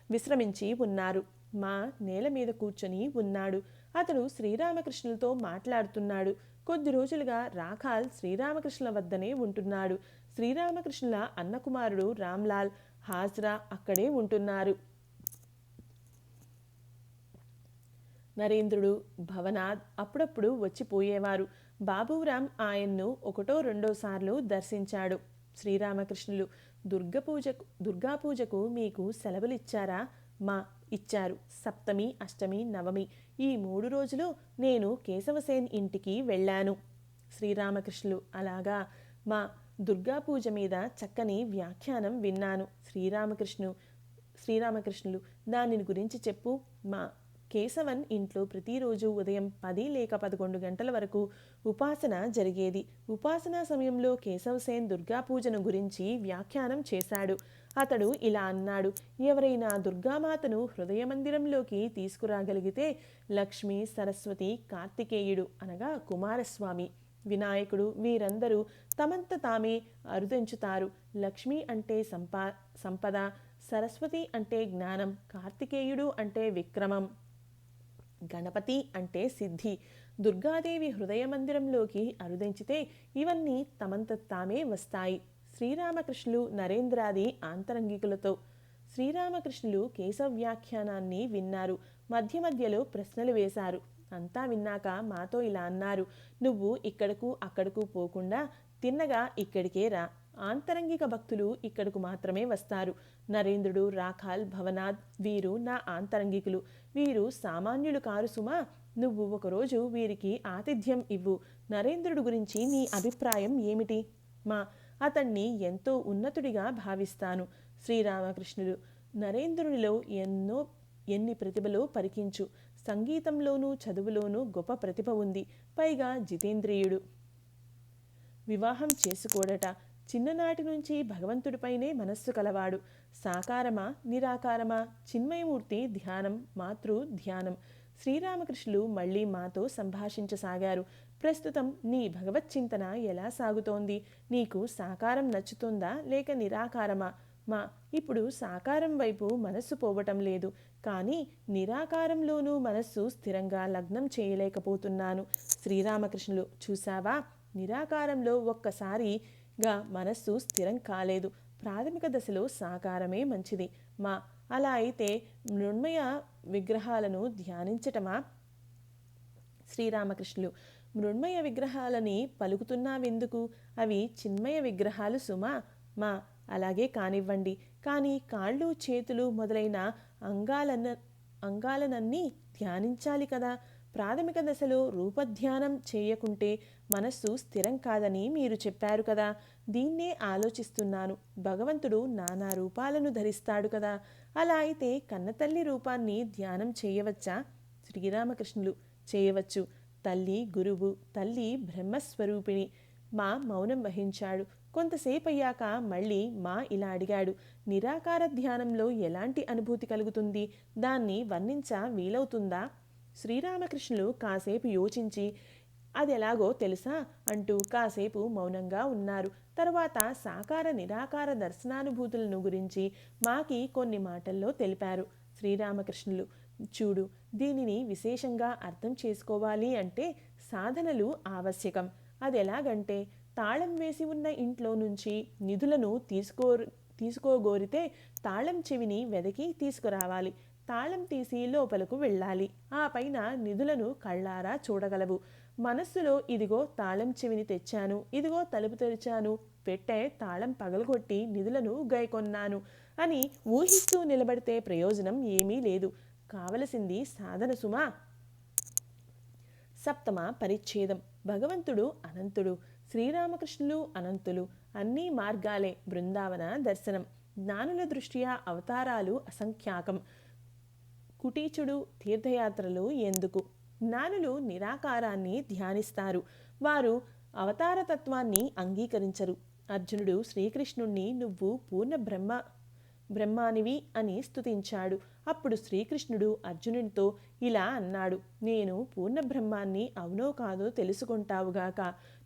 విశ్రమించి ఉన్నారు. మా నేల మీద కూర్చొని ఉన్నాడు. అతడు శ్రీరామకృష్ణులతో మాట్లాడుతున్నాడు. కొద్ది రోజులుగా రాఖాల్ శ్రీరామకృష్ణుల వద్దనే ఉంటున్నాడు. శ్రీరామకృష్ణుల అన్నకుమారుడు రామ్లాల్, హాజ్రా అక్కడే ఉంటున్నారు. నరేంద్రుడు, భవనాథ్ అప్పుడప్పుడు వచ్చిపోయేవారు. బాబూరాం ఆయన్ను ఒకటో రెండో సార్లు దర్శించాడు. శ్రీరామకృష్ణులు: దుర్గా పూజకు మీకు సెలవులిచ్చారా? మా ఇచ్చారు. సప్తమి, అష్టమి, నవమి ఈ 3 రోజులు నేను కేశవసేన్ ఇంటికి వెళ్ళాను. శ్రీరామకృష్ణులు: అలాగా. మా దుర్గా పూజ మీద చక్కని వ్యాఖ్యానం విన్నాను. శ్రీరామకృష్ణులు: దానిని గురించి చెప్పు. మా కేశవన్ ఇంట్లో ప్రతిరోజు ఉదయం 10 లేక 11 గంటల వరకు ఉపాసన జరిగేది. ఉపాసనా సమయంలో కేశవసేన్ దుర్గా పూజను గురించి వ్యాఖ్యానం చేశాడు. అతడు ఇలా అన్నాడు: ఎవరైనా దుర్గామాతను హృదయ మందిరంలోకి తీసుకురాగలిగితే లక్ష్మి, సరస్వతి, కార్తికేయుడు అనగా కుమారస్వామి, వినాయకుడు వీరందరూ తమంత తామే అరుదెంచుతారు. లక్ష్మి అంటే సంపద, సరస్వతి అంటే జ్ఞానం, కార్తికేయుడు అంటే విక్రమం, గణపతి అంటే సిద్ధి. దుర్గాదేవి హృదయ మందిరంలోకి అరుదెంచితే ఇవన్నీ తమంత తామే వస్తాయి. శ్రీరామకృష్ణులు నరేంద్రాది ఆంతరంగికులతో. శ్రీరామకృష్ణులు కేశవ వ్యాఖ్యానాన్ని విన్నారు. మధ్య మధ్యలో ప్రశ్నలు వేశారు. అంతా విన్నాక మాతో ఇలా అన్నారు: నువ్వు ఇక్కడకు అక్కడకు పోకుండా తిన్నగా ఇక్కడికే రా. ఆంతరంగిక భక్తులు ఇక్కడకు మాత్రమే వస్తారు. నరేంద్రుడు, రాఖాల్, భవనాథ్ వీరు నా ఆంతరంగికులు. వీరు సామాన్యులు కారు సుమా. నువ్వు ఒకరోజు వీరికి ఆతిథ్యం ఇవ్వు. నరేంద్రుడు గురించి నీ అభిప్రాయం ఏమిటి? మా అతన్ని ఎంతో ఉన్నతుడిగా భావిస్తాను. శ్రీరామకృష్ణులు: నరేంద్రునిలో ఎన్ని ప్రతిభలో పరికించు. సంగీతంలోనూ చదువులోనూ గొప్ప ప్రతిభ ఉంది. పైగా జితేంద్రియుడు. వివాహం చేసుకోడట. చిన్ననాటి నుంచి భగవంతుడిపైనే మనస్సు కలవాడు. సాకారమా నిరాకారమా? చిన్మయమూర్తి ధ్యానం, మాతృ ధ్యానం. శ్రీరామకృష్ణులు మళ్ళీ మాతో సంభాషించసాగారు. ప్రస్తుతం నీ భగవచ్చింతన ఎలా సాగుతోంది? నీకు సాకారం నచ్చుతుందా లేక నిరాకారమా? మా ఇప్పుడు సాకారం వైపు మనస్సు పోవటం లేదు. కానీ నిరాకారంలోనూ మనస్సు స్థిరంగా లగ్నం చేయలేకపోతున్నాను. శ్రీరామకృష్ణులు: చూసావా, నిరాకారంలో ఒక్కసారిగా మనస్సు స్థిరం కాలేదు. ప్రాథమిక దశలో సాకారమే మంచిది. మా అలా అయితే మృణ్మయ విగ్రహాలను ధ్యానించటమా? శ్రీరామకృష్ణులు: మృణ్మయ విగ్రహాలని పలుకుతున్నావెందుకు? అవి చిన్మయ విగ్రహాలు సుమా. మా అలాగే కానివ్వండి. కానీ కాళ్ళు, చేతులు మొదలైన అంగాలనన్నీ ధ్యానించాలి కదా. ప్రాథమిక దశలో రూపధ్యానం చేయకుంటే మనస్సు స్థిరం కాదని మీరు చెప్పారు కదా. దీన్నే ఆలోచిస్తున్నాను. భగవంతుడు నానా రూపాలను ధరిస్తాడు కదా. అలా అయితే కన్నతల్లి రూపాన్ని ధ్యానం చేయవచ్చా? శ్రీరామకృష్ణులు: చేయవచ్చు. తల్లి గురువు, తల్లి బ్రహ్మస్వరూపిణి. మా మౌనం వహించాడు. కొంతసేపు అయ్యాక మళ్ళీ మా ఇలా అడిగాడు: నిరాకార ధ్యానంలో ఎలాంటి అనుభూతి కలుగుతుంది? దాన్ని వర్ణించ వీలవుతుందా? శ్రీరామకృష్ణులు కాసేపు యోచించి, అది ఎలాగో తెలుసా అంటూ కాసేపు మౌనంగా ఉన్నారు. తరువాత సాకార నిరాకార దర్శనానుభూతులను గురించి మాకి కొన్ని మాటల్లో తెలిపారు. శ్రీరామకృష్ణులు: చూడు, దీనిని విశేషంగా అర్థం చేసుకోవాలి అంటే సాధనలు ఆవశ్యకం. అది ఎలాగంటే, తాళం వేసి ఉన్న ఇంట్లో నుంచి నిధులను తీసుకోగోరితే తాళం చెవిని వెదకి తీసుకురావాలి. తాళం తీసి లోపలకు వెళ్ళాలి. ఆ పైన నిధులను కళ్ళారా చూడగలవు. మనస్సులో ఇదిగో తాళం చెవిని తెచ్చాను, ఇదిగో తలుపు తెరిచాను, పెట్టే తాళం పగలగొట్టి నిధులను గైకొన్నాను అని ఊహిస్తూ నిలబడితే ప్రయోజనం ఏమీ లేదు. కావలసింది సాధన సుమా. సప్తమ పరిచ్ఛేదం. భగవంతుడు అనంతుడు, శ్రీరామకృష్ణులు అనంతులు. అన్నీ మార్గాలే. బృందావన దర్శనం. జ్ఞానుల దృష్ట్యా అవతారాలు అసంఖ్యాకం. కుటీచుడు తీర్థయాత్రలు ఎందుకు? జ్ఞానులు నిరాకారాన్ని ధ్యానిస్తారు. వారు అవతారతత్వాన్ని అంగీకరించరు. అర్జునుడు శ్రీకృష్ణుణ్ణి నువ్వు పూర్ణ బ్రహ్మానివి అని స్తుతించాడు. అప్పుడు శ్రీకృష్ణుడు అర్జునుడితో ఇలా అన్నాడు: నేను పూర్ణ బ్రహ్మాన్ని అవునో కాదో తెలుసుకుంటావుగాక,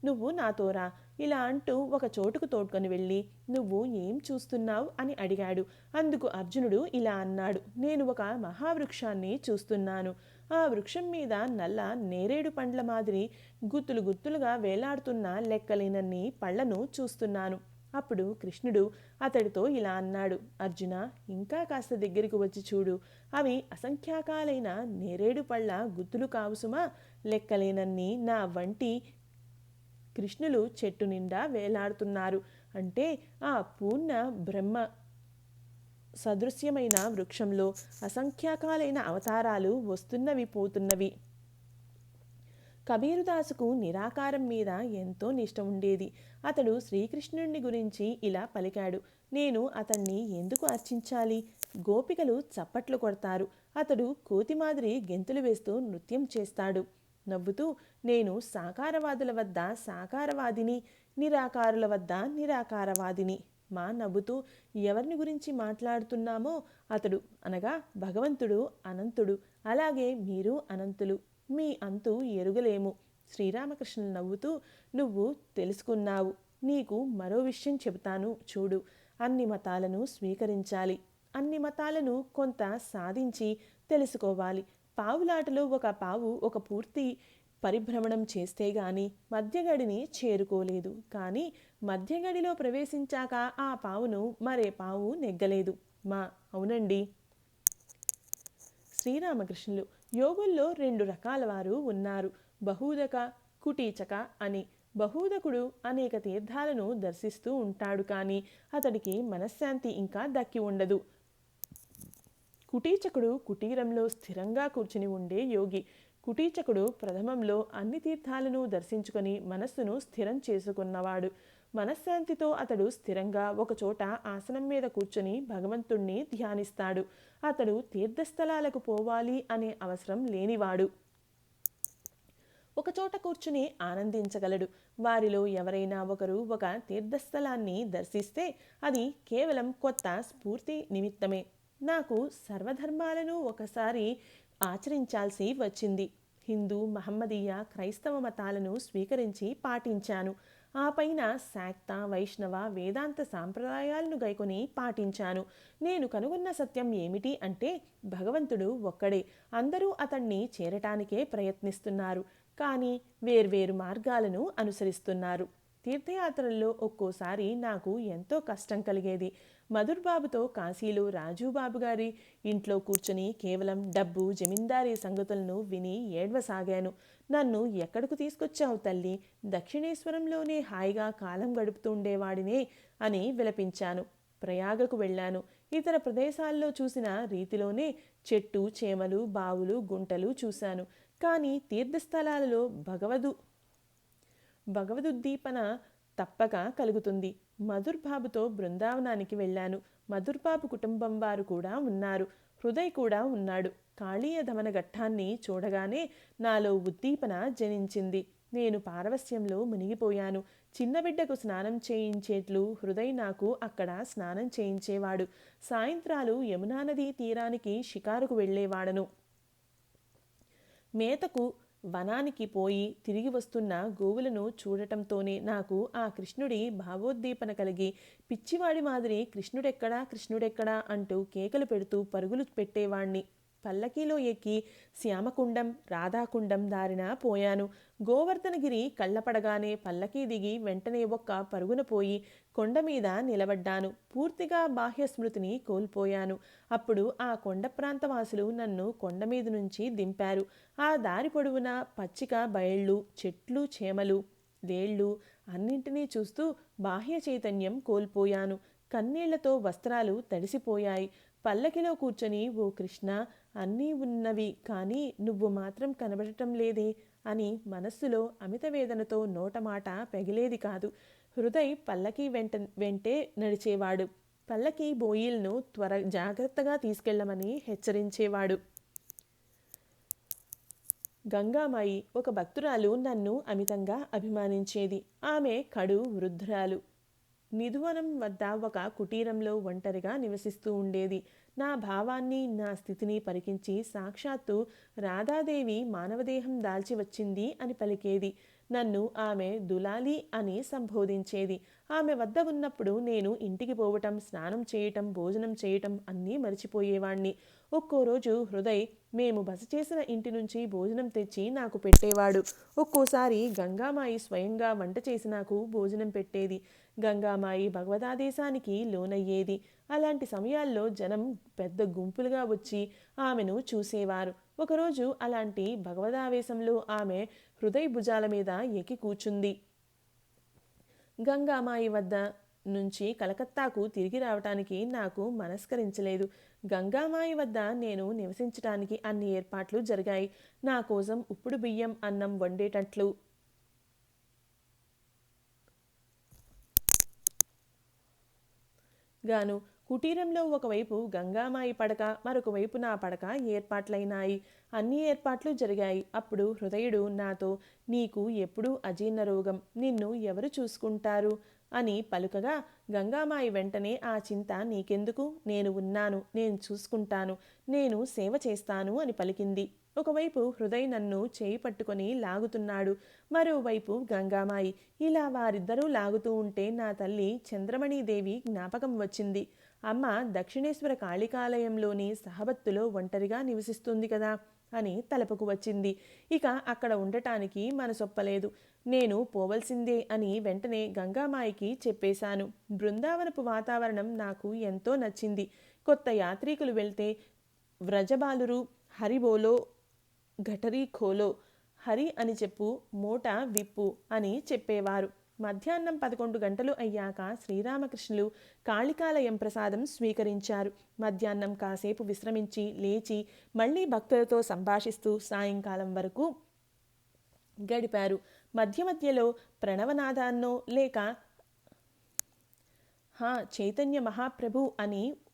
నువ్వు నాతోరా. ఇలా అంటూ ఒక చోటుకు తోడ్కొని వెళ్ళి, నువ్వు ఏం చూస్తున్నావు అని అడిగాడు. అందుకు అర్జునుడు ఇలా అన్నాడు: నేను ఒక మహావృక్షాన్ని చూస్తున్నాను. ఆ వృక్షం మీద నల్ల నేరేడు పండ్ల మాదిరి గుత్తులు గుత్తులుగా వేలాడుతున్న లెక్కలేనన్ని పళ్లను చూస్తున్నాను. అప్పుడు కృష్ణుడు అతడితో ఇలా అన్నాడు: అర్జున, ఇంకా కాస్త దగ్గరికి వచ్చి చూడు. అవి అసంఖ్యాకాలైన నేరేడు పళ్ళ గుత్తులు కావు సుమా. లెక్కలేనన్ని నా వంటి కృష్ణులు చెట్టు నిండా వేలాడుతున్నారు. అంటే ఆ పూర్ణ బ్రహ్మ సదృశ్యమైన వృక్షంలో అసంఖ్యాకాలైన అవతారాలు వస్తున్నవి పోతున్నవి. కబీరుదాసుకు నిరాకారం మీద ఎంతో నిష్ట ఉండేది. అతడు శ్రీకృష్ణుడిని గురించి ఇలా పలికాడు: నేను అతన్ని ఎందుకు అర్చించాలి? గోపికలు చప్పట్లు కొడతారు. అతడు కోతి మాదిరి గెంతులు వేస్తూ నృత్యం చేస్తాడు. నవ్వుతూ నేను సాకారవాదుల వద్ద సాకారవాదిని, నిరాకారుల వద్ద నిరాకారవాదిని. మా నవ్వుతూ ఎవరిని గురించి మాట్లాడుతున్నామో అతడు అనగా భగవంతుడు అనంతుడు. అలాగే మీరు అనంతులు. మీ అంతు ఎరుగలేము. శ్రీరామకృష్ణులు నవ్వుతూ నువ్వు తెలుసుకున్నావు. నీకు మరో విషయం చెబుతాను చూడు. అన్ని మతాలను స్వీకరించాలి. అన్ని మతాలను కొంత సాధించి తెలుసుకోవాలి. పావులాటలో ఒక పావు ఒక పూర్తి పరిభ్రమణం చేస్తే గాని మధ్యగడిని చేరుకోలేదు. కానీ మధ్యగడిలో ప్రవేశించాక ఆ పావును మరే పావు నెగ్గలేదు. మా అవునండి. శ్రీరామకృష్ణులు: యోగుల్లో 2 రకాల వారు ఉన్నారు, బహూదక, కుటీచక అని. బహూదకుడు అనేక తీర్థాలను దర్శిస్తూ ఉంటాడు, కానీ అతడికి మనశ్శాంతి ఇంకా దక్కి ఉండదు. కుటీచకుడు కుటీరంలో స్థిరంగా కూర్చుని ఉండే యోగి. కుటీచకుడు ప్రథమంలో అన్ని తీర్థాలను దర్శించుకొని మనస్సును స్థిరం చేసుకున్నవాడు. మనశ్శాంతితో అతడు స్థిరంగా ఒకచోట ఆసనం మీద కూర్చొని భగవంతుణ్ణి ధ్యానిస్తాడు. అతడు తీర్థస్థలాలకు పోవాలి అనే అవసరం లేనివాడు. ఒకచోట కూర్చుని ఆనందించగలడు. వారిలో ఎవరైనా ఒకరు ఒక తీర్థస్థలాన్ని దర్శిస్తే అది కేవలం కొత్త స్ఫూర్తి నిమిత్తమే. నాకు సర్వధర్మాలను ఒకసారి ఆచరించాల్సి వచ్చింది. హిందూ, మహమ్మదీయ, క్రైస్తవ మతాలను స్వీకరించి పాటించాను. ఆ పైన శాక్త, వైష్ణవ, వేదాంత సాంప్రదాయాలను గైకొని పాటించాను. నేను కనుగొన్న సత్యం ఏమిటి అంటే భగవంతుడు ఒక్కడే. అందరూ అతన్ని చేరటానికే ప్రయత్నిస్తున్నారు, కానీ వేర్వేరు మార్గాలను అనుసరిస్తున్నారు. తీర్థయాత్రల్లో ఒక్కోసారి నాకు ఎంతో కష్టం కలిగేది. మధుర్బాబుతో కాశీలో రాజుబాబు గారి ఇంట్లో కూర్చొని కేవలం డబ్బు, జమీందారీ సంగతులను విని ఏడ్వసాగాను. నన్ను ఎక్కడకు తీసుకొచ్చావు తల్లి? దక్షిణేశ్వరంలోనే హాయిగా కాలం గడుపుతుండేవాడినే అని విలపించాను. ప్రయాగకు వెళ్ళాను. ఇతర ప్రదేశాల్లో చూసిన రీతిలోనే చెట్టు చేమలు బావులు గుంటలు చూశాను. కానీ తీర్థస్థలాలలో భగవదుద్దీపన తప్పక కలుగుతుంది. మధుర్ బాబుతో బృందావనానికి వెళ్ళాను. మధుర్ బాబు కుటుంబం వారు కూడా ఉన్నారు. హృదయ్ కూడా ఉన్నాడు. కాళీయ దమన ఘట్టాన్ని చూడగానే నాలో ఉద్దీపన జనించింది. నేను పారవస్యంలో మునిగిపోయాను. చిన్న బిడ్డకు స్నానం చేయించేట్లు హృదయ్ నాకు అక్కడ స్నానం చేయించేవాడు. సాయంత్రాలు యమునా నదీ తీరానికి షికారుకు వెళ్ళేవాడను. మేతకు వనానికి పోయి తిరిగి వస్తున్న గోవులను చూడటంతోనే నాకు ఆ కృష్ణుడి భావోద్దీపన కలిగి పిచ్చివాడి మాదిరి కృష్ణుడెక్కడా కృష్ణుడెక్కడా అంటూ కేకలు పెడుతూ పరుగులు పెట్టేవాణ్ణి. పల్లకీలో ఎక్కి శ్యామకుండం రాధాకుండం దారిన పోయాను. గోవర్ధనగిరి కళ్ళపడగానే పల్లకీ దిగి వెంటనే ఒక్క పరుగున పోయి కొండ మీద నిలబడ్డాను. పూర్తిగా బాహ్య స్మృతిని కోల్పోయాను. అప్పుడు ఆ కొండ ప్రాంతవాసులు నన్ను కొండ మీద నుంచి దింపారు. ఆ దారి పొడవునా పచ్చిక బయళ్ళు, చెట్లు చేమలు, వేళ్ళు అన్నింటినీ చూస్తూ బాహ్య చైతన్యం కోల్పోయాను. కన్నీళ్లతో వస్త్రాలు తడిసిపోయాయి. పల్లకిలో కూర్చొని ఓ కృష్ణ, అన్నీ ఉన్నవి కానీ నువ్వు మాత్రం కనబడటం లేదే అని మనస్సులో అమిత వేదనతో నోటమాట పెగిలేది కాదు. హృదయ్ పల్లకి వెంటే నడిచేవాడు. పల్లకి బోయిల్ను జాగ్రత్తగా తీసుకెళ్లమని హెచ్చరించేవాడు. గంగామాయి ఒక భక్తురాలు నన్ను అమితంగా అభిమానించేది. ఆమె కడు వృద్ధురాలు. నిధువనం వద్ద ఒక కుటీరంలో ఒంటరిగా నివసిస్తూ ఉండేది. నా భావాన్ని నా స్థితిని పరికించి సాక్షాత్తు రాధాదేవి మానవదేహం దాల్చి వచ్చింది అని పలికేది. నన్ను ఆమె దులాలి అని సంబోధించేది. ఆమె వద్ద ఉన్నప్పుడు నేను ఇంటికి పోవటం, స్నానం చేయటం, భోజనం చేయటం అన్నీ మరిచిపోయేవాణ్ణి. ఒక్కో రోజు హృదయ్ మేము బస చేసిన ఇంటి నుంచి భోజనం తెచ్చి నాకు పెట్టేవాడు. ఒక్కోసారి గంగామాయి స్వయంగా వంట చేసి నాకు భోజనం పెట్టేది. గంగామాయి భగవదాదేశానికి లోనయ్యేది. అలాంటి సమయాల్లో జనం పెద్ద గుంపులుగా వచ్చి ఆమెను చూసేవారు. ఒకరోజు అలాంటి భగవదావేశంలో ఆమె హృదయ్ భుజాల మీద ఎక్కి కూర్చుంది. గంగామాయి వద్ద నుంచి కలకత్తాకు తిరిగి రావటానికి నాకు మనస్కరించలేదు. గంగామాయి వద్ద నేను నివసించటానికి అన్ని ఏర్పాట్లు జరిగాయి. నా కోసం ఉప్పుడు బియ్యం అన్నం వండేటట్లు గాను కుటీరంలో ఒకవైపు గంగామాయి పడక, మరొక వైపు నా పడక ఏర్పాట్లైనాయి. అన్ని ఏర్పాట్లు జరిగాయి. అప్పుడు హృదయుడు నాతో, నీకు ఎప్పుడూ అజీర్ణ రోగం, నిన్ను ఎవరు చూసుకుంటారు అని పలుకగా, గంగామాయి వెంటనే ఆ చింత నీకెందుకు, నేను ఉన్నాను, నేను చూసుకుంటాను, నేను సేవ చేస్తాను అని పలికింది. ఒకవైపు హృదయ్ నన్ను చేయి పట్టుకొని లాగుతున్నాడు. మరోవైపు గంగామాయి. ఇలా వారిద్దరూ లాగుతూ ఉంటే నా తల్లి చంద్రమణీదేవి జ్ఞాపకం వచ్చింది. అమ్మ దక్షిణేశ్వర కాళికాలయంలోని సహబత్తులో ఒంటరిగా నివసిస్తుంది కదా అని తలపుకు వచ్చింది. ఇక అక్కడ ఉండటానికి మనసొప్పలేదు. నేను పోవలసిందే అని వెంటనే గంగామాయికి చెప్పేశాను. బృందావనపు వాతావరణం నాకు ఎంతో నచ్చింది. కొత్త యాత్రికులు వెళ్తే వ్రజబాలురు హరిబోలో ఘటరీ ఖోలో, హరి అని చెప్పు, మూట విప్పు అని చెప్పేవారు. మధ్యాహ్నం 11 గంటలు అయ్యాక శ్రీరామకృష్ణులు కాళికాలయం ప్రసాదం స్వీకరించారు. మధ్యాహ్నం కాసేపు విశ్రమించి లేచి మళ్ళీ భక్తులతో సంభాషిస్తూ సాయంకాలం వరకు గడిపారు. మధ్య మధ్యలో ప్రణవనాదాన్నో లేక చైతన్య మహాప్రభు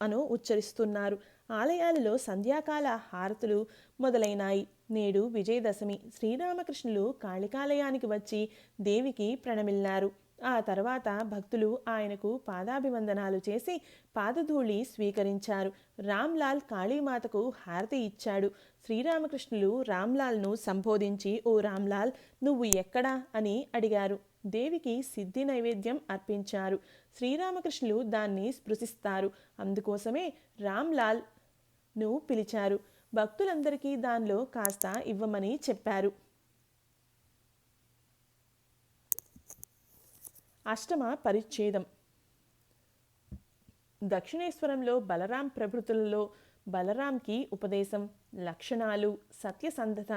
అనో ఉచ్చరిస్తున్నారు. ఆలయాలలో సంధ్యాకాల హారతులు మొదలైనాయి. నేడు విజయదశమి. శ్రీరామకృష్ణులు కాళికాలయానికి వచ్చి దేవికి ప్రణమిల్లారు. ఆ తర్వాత భక్తులు ఆయనకు పాదాభివందనాలు చేసి పాదధూళి స్వీకరించారు. రామ్లాల్ కాళీమాతకు హారతి ఇచ్చాడు. శ్రీరామకృష్ణులు రామ్లాల్ను సంబోధించి, ఓ రామ్లాల్, నువ్వు ఎక్కడా అని అడిగారు. దేవికి సిద్ధి నైవేద్యం అర్పించారు. శ్రీరామకృష్ణులు దాన్ని స్పృశిస్తారు. అందుకోసమే రామ్లాల్ను పిలిచారు. భక్తులందరికీ దానిలో కాస్త ఇవ్వమని చెప్పారు. అష్టమ పరిచ్ఛేదం. దక్షిణేశ్వరంలో బలరాం ప్రభృతులలో బలరాంకి ఉపదేశం, లక్షణాలు, సత్యసంధత,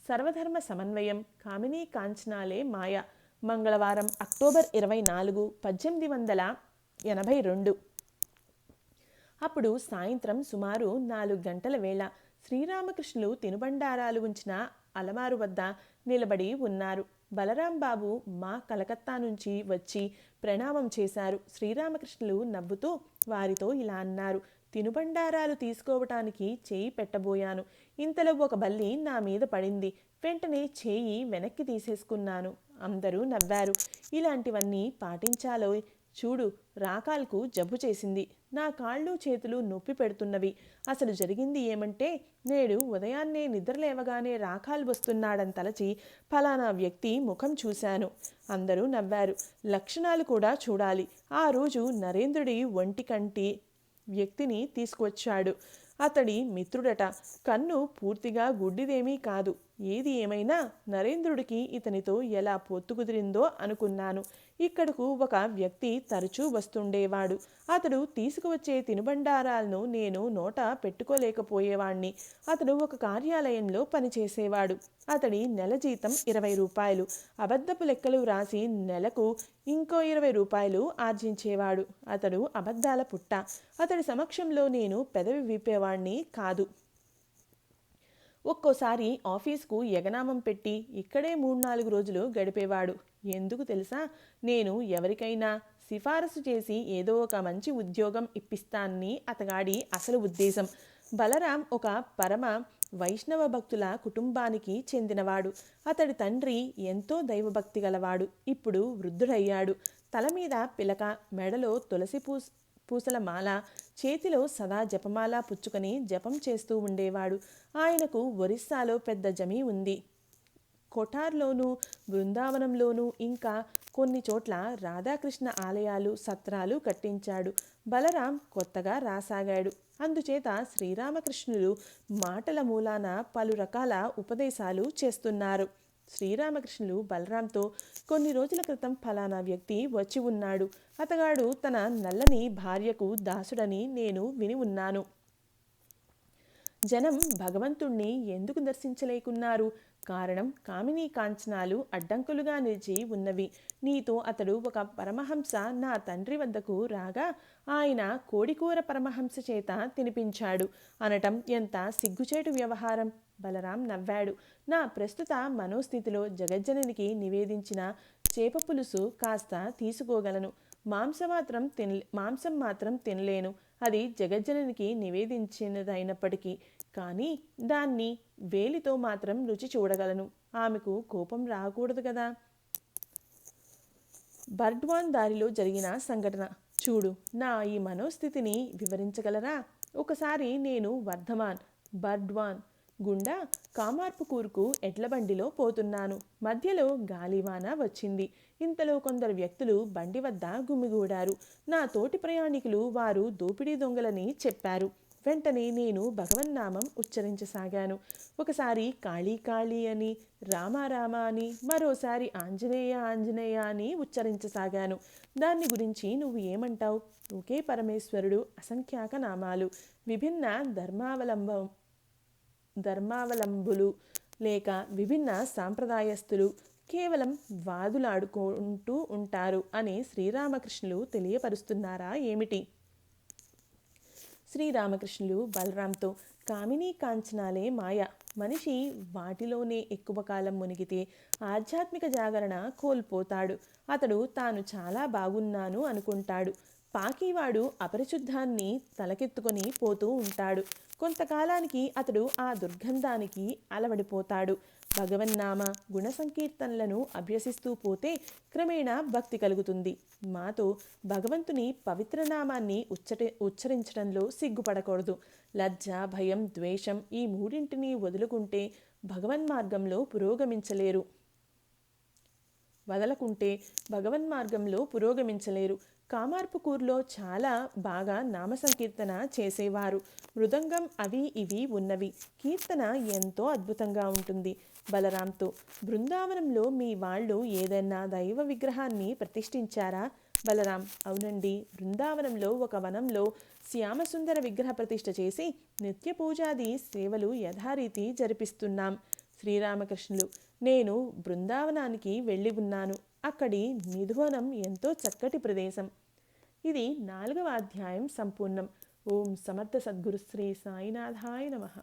సర్వధర్మ సమన్వయం, కామినీ కాంచనాలే మాయ. మంగళవారం అక్టోబర్ 24, 1882. అప్పుడు సాయంత్రం సుమారు 4 గంటల వేళ. శ్రీరామకృష్ణులు తినుబండారాలు ఉంచిన అలమారు వద్ద నిలబడి ఉన్నారు. బలరాం బాబు మా కలకత్తా నుంచి వచ్చి ప్రణామం చేశారు. శ్రీరామకృష్ణులు నవ్వుతూ వారితో ఇలా అన్నారు: తినుబండారాలు తీసుకోవటానికి చేయి పెట్టబోయాను. ఇంతలో ఒక బల్లి నా మీద పడింది. వెంటనే చేయి వెనక్కి తీసేసుకున్నాను. అందరూ నవ్వారు. ఇలాంటివన్నీ పాటించాలో? చూడు, రాకాల్కు జబ్బు చేసింది. నా కాళ్ళు చేతులు నొప్పి పెడుతున్నవి. అసలు జరిగింది ఏమంటే, నేడు ఉదయాన్నే నిద్రలేవగానే రాకాల్ వస్తున్నాడని తలచి ఫలానా వ్యక్తి ముఖం చూశాను. అందరూ నవ్వారు. లక్షణాలు కూడా చూడాలి. ఆ రోజు నరేంద్రుడి ఒంటికంటి వ్యక్తిని తీసుకువచ్చాడు. అతడి మిత్రుడట. కన్ను పూర్తిగా గుడ్డిదేమీ కాదు. ఏది ఏమైనా నరేంద్రుడికి ఇతనితో ఎలా పొత్తు కుదిరిందో అనుకున్నాను. ఇక్కడకు ఒక వ్యక్తి తరచూ వస్తుండేవాడు. అతడు తీసుకువచ్చే తినుబండారాలను నేను నోట పెట్టుకోలేకపోయేవాణ్ణి. అతడు ఒక కార్యాలయంలో పనిచేసేవాడు. అతడి నెల జీతం 20 రూపాయలు. అబద్ధపు లెక్కలు వ్రాసి నెలకు ఇంకో 20 రూపాయలు ఆర్జించేవాడు. అతడు అబద్ధాల పుట్ట. అతడి సమక్షంలో నేను పెదవి విప్పేవాణ్ణి కాదు. ఒక్కోసారి ఆఫీస్కు ఎగనామం పెట్టి ఇక్కడే 3-4 రోజులు గడిపేవాడు. ఎందుకు తెలుసా? నేను ఎవరికైనా సిఫారసు చేసి ఏదో ఒక మంచి ఉద్యోగం ఇప్పిస్తానని అతగాడి అసలు ఉద్దేశం. బలరాం ఒక పరమ వైష్ణవ భక్తుల కుటుంబానికి చెందినవాడు. అతడి తండ్రి ఎంతో దైవభక్తి గలవాడు. ఇప్పుడు వృద్ధుడయ్యాడు. తల మీద పిలక, మెడలో తులసి పూసల మాల, చేతిలో సదా జపమాల పుచ్చుకొని జపం చేస్తూ ఉండేవాడు. ఆయనకు ఒరిస్సాలో పెద్ద జమీ ఉంది. కోఠార్లోనూ, బృందావనంలోనూ, ఇంకా కొన్ని చోట్ల రాధాకృష్ణ ఆలయాలు, సత్రాలు కట్టించాడు. బలరాం కొత్తగా రాసాగాడు. అందుచేత శ్రీరామకృష్ణులు మాటల మూలాన పలు రకాల ఉపదేశాలు చేస్తున్నారు. శ్రీరామకృష్ణులు బలరాంతో, కొన్ని రోజుల క్రితం ఫలానా వ్యక్తి వచ్చి ఉన్నాడు. అతగాడు తన నల్లని భార్యకు దాసుడని నేను విని ఉన్నాను. జనం భగవంతుణ్ణి ఎందుకు దర్శించలేకున్నారు? కారణం, కామినీ కాంచనాలు అడ్డంకులుగా నిలిచి ఉన్నవి. నీతో అతడు ఒక పరమహంస నా తండ్రి వద్దకు రాగా ఆయన కోడికూర పరమహంస చేత తినిపించాడు అనటం ఎంత సిగ్గుచేటు వ్యవహారం. బలరాం నవ్వాడు. నా ప్రస్తుత మనోస్థితిలో జగజ్జననికి నివేదించిన చేప పులుసు కాస్త తీసుకోగలను. మాంసం మాత్రం తినలేను. అది జగజ్జననికి నివేదించినదైనప్పటికీ. కానీ దాన్ని వేలితో మాత్రం రుచి చూడగలను. ఆమెకు కోపం రాకూడదు కదా. బర్డ్వాన్ దారిలో జరిగిన సంఘటన చూడు. నా ఈ మనోస్థితిని వివరించగలరా? ఒకసారి నేను బర్డ్వాన్ గుండా కామార్పుకూర్కు ఎడ్లబండిలో పోతున్నాను. మధ్యలో గాలివాన వచ్చింది. ఇంతలో కొందరు వ్యక్తులు బండి వద్ద గుమిగూడారు. నా తోటి ప్రయాణికులు వారు దోపిడీ దొంగలని చెప్పారు. వెంటనే నేను భగవన్నామం ఉచ్చరించసాగాను. ఒకసారి కాళీ కాళీ అని, రామ అని, మరోసారి ఆంజనేయ ఆంజనేయ అని ఉచ్చరించసాగాను. దాన్ని గురించి నువ్వు ఏమంటావు? ఒకే పరమేశ్వరుడు, అసంఖ్యాక నామాలు, విభిన్న ధర్మావలంబులు లేక విభిన్న సాంప్రదాయస్తులు కేవలం వాదులాడుకుంటూ ఉంటారు అని శ్రీరామకృష్ణులు తెలియపరుస్తున్నారా ఏమిటి? శ్రీరామకృష్ణులు బలరాంతో, కామినీ కాంచనాలే మాయ. మనిషి వాటిలోనే ఎక్కువ కాలం మునిగితే ఆధ్యాత్మిక జాగరణ కోల్పోతాడు. అతడు తాను చాలా బాగున్నాను అనుకుంటాడు. పాకీవాడు అపరిశుద్ధాన్ని తలకెత్తుకొని పోతూ ఉంటాడు. కొంతకాలానికి అతడు ఆ దుర్గంధానికి అలవడిపోతాడు. భగవన్నామ గుణ సంకీర్తనలను అభ్యసిస్తూ పోతే క్రమేణా భక్తి కలుగుతుంది. మాతో భగవంతుని పవిత్రనామాన్ని ఉచ్చరించడంలో సిగ్గుపడకూడదు. లజ్జ, భయం, ద్వేషం ఈ మూడింటిని వదులుకుంటే భగవన్మార్గంలో పురోగమించలేరు. కామార్పుకూర్లో చాలా బాగా నామ సంకీర్తన చేసేవారు. మృదంగం అవి ఇవి ఉన్నవి. కీర్తన ఎంతో అద్భుతంగా ఉంటుంది. బలరాంతో, బృందావనంలో మీ వాళ్ళు ఏదైనా దైవ విగ్రహాన్ని ప్రతిష్ఠించారా? బలరాం, అవునండి. బృందావనంలో ఒక వనంలో శ్యామసుందర విగ్రహ ప్రతిష్ఠ చేసి నిత్య పూజాది సేవలు యథారీతి జరిపిస్తున్నాం. శ్రీరామకృష్ణులు, నేను బృందావనానికి వెళ్ళి ఉన్నాను. అక్కడి నిధువనం ఎంతో చక్కటి ప్రదేశం. ఇది 4వ అధ్యాయం సంపూర్ణం. ఓం సమర్థ సద్గురు శ్రీ సాయినాథాయ నమః.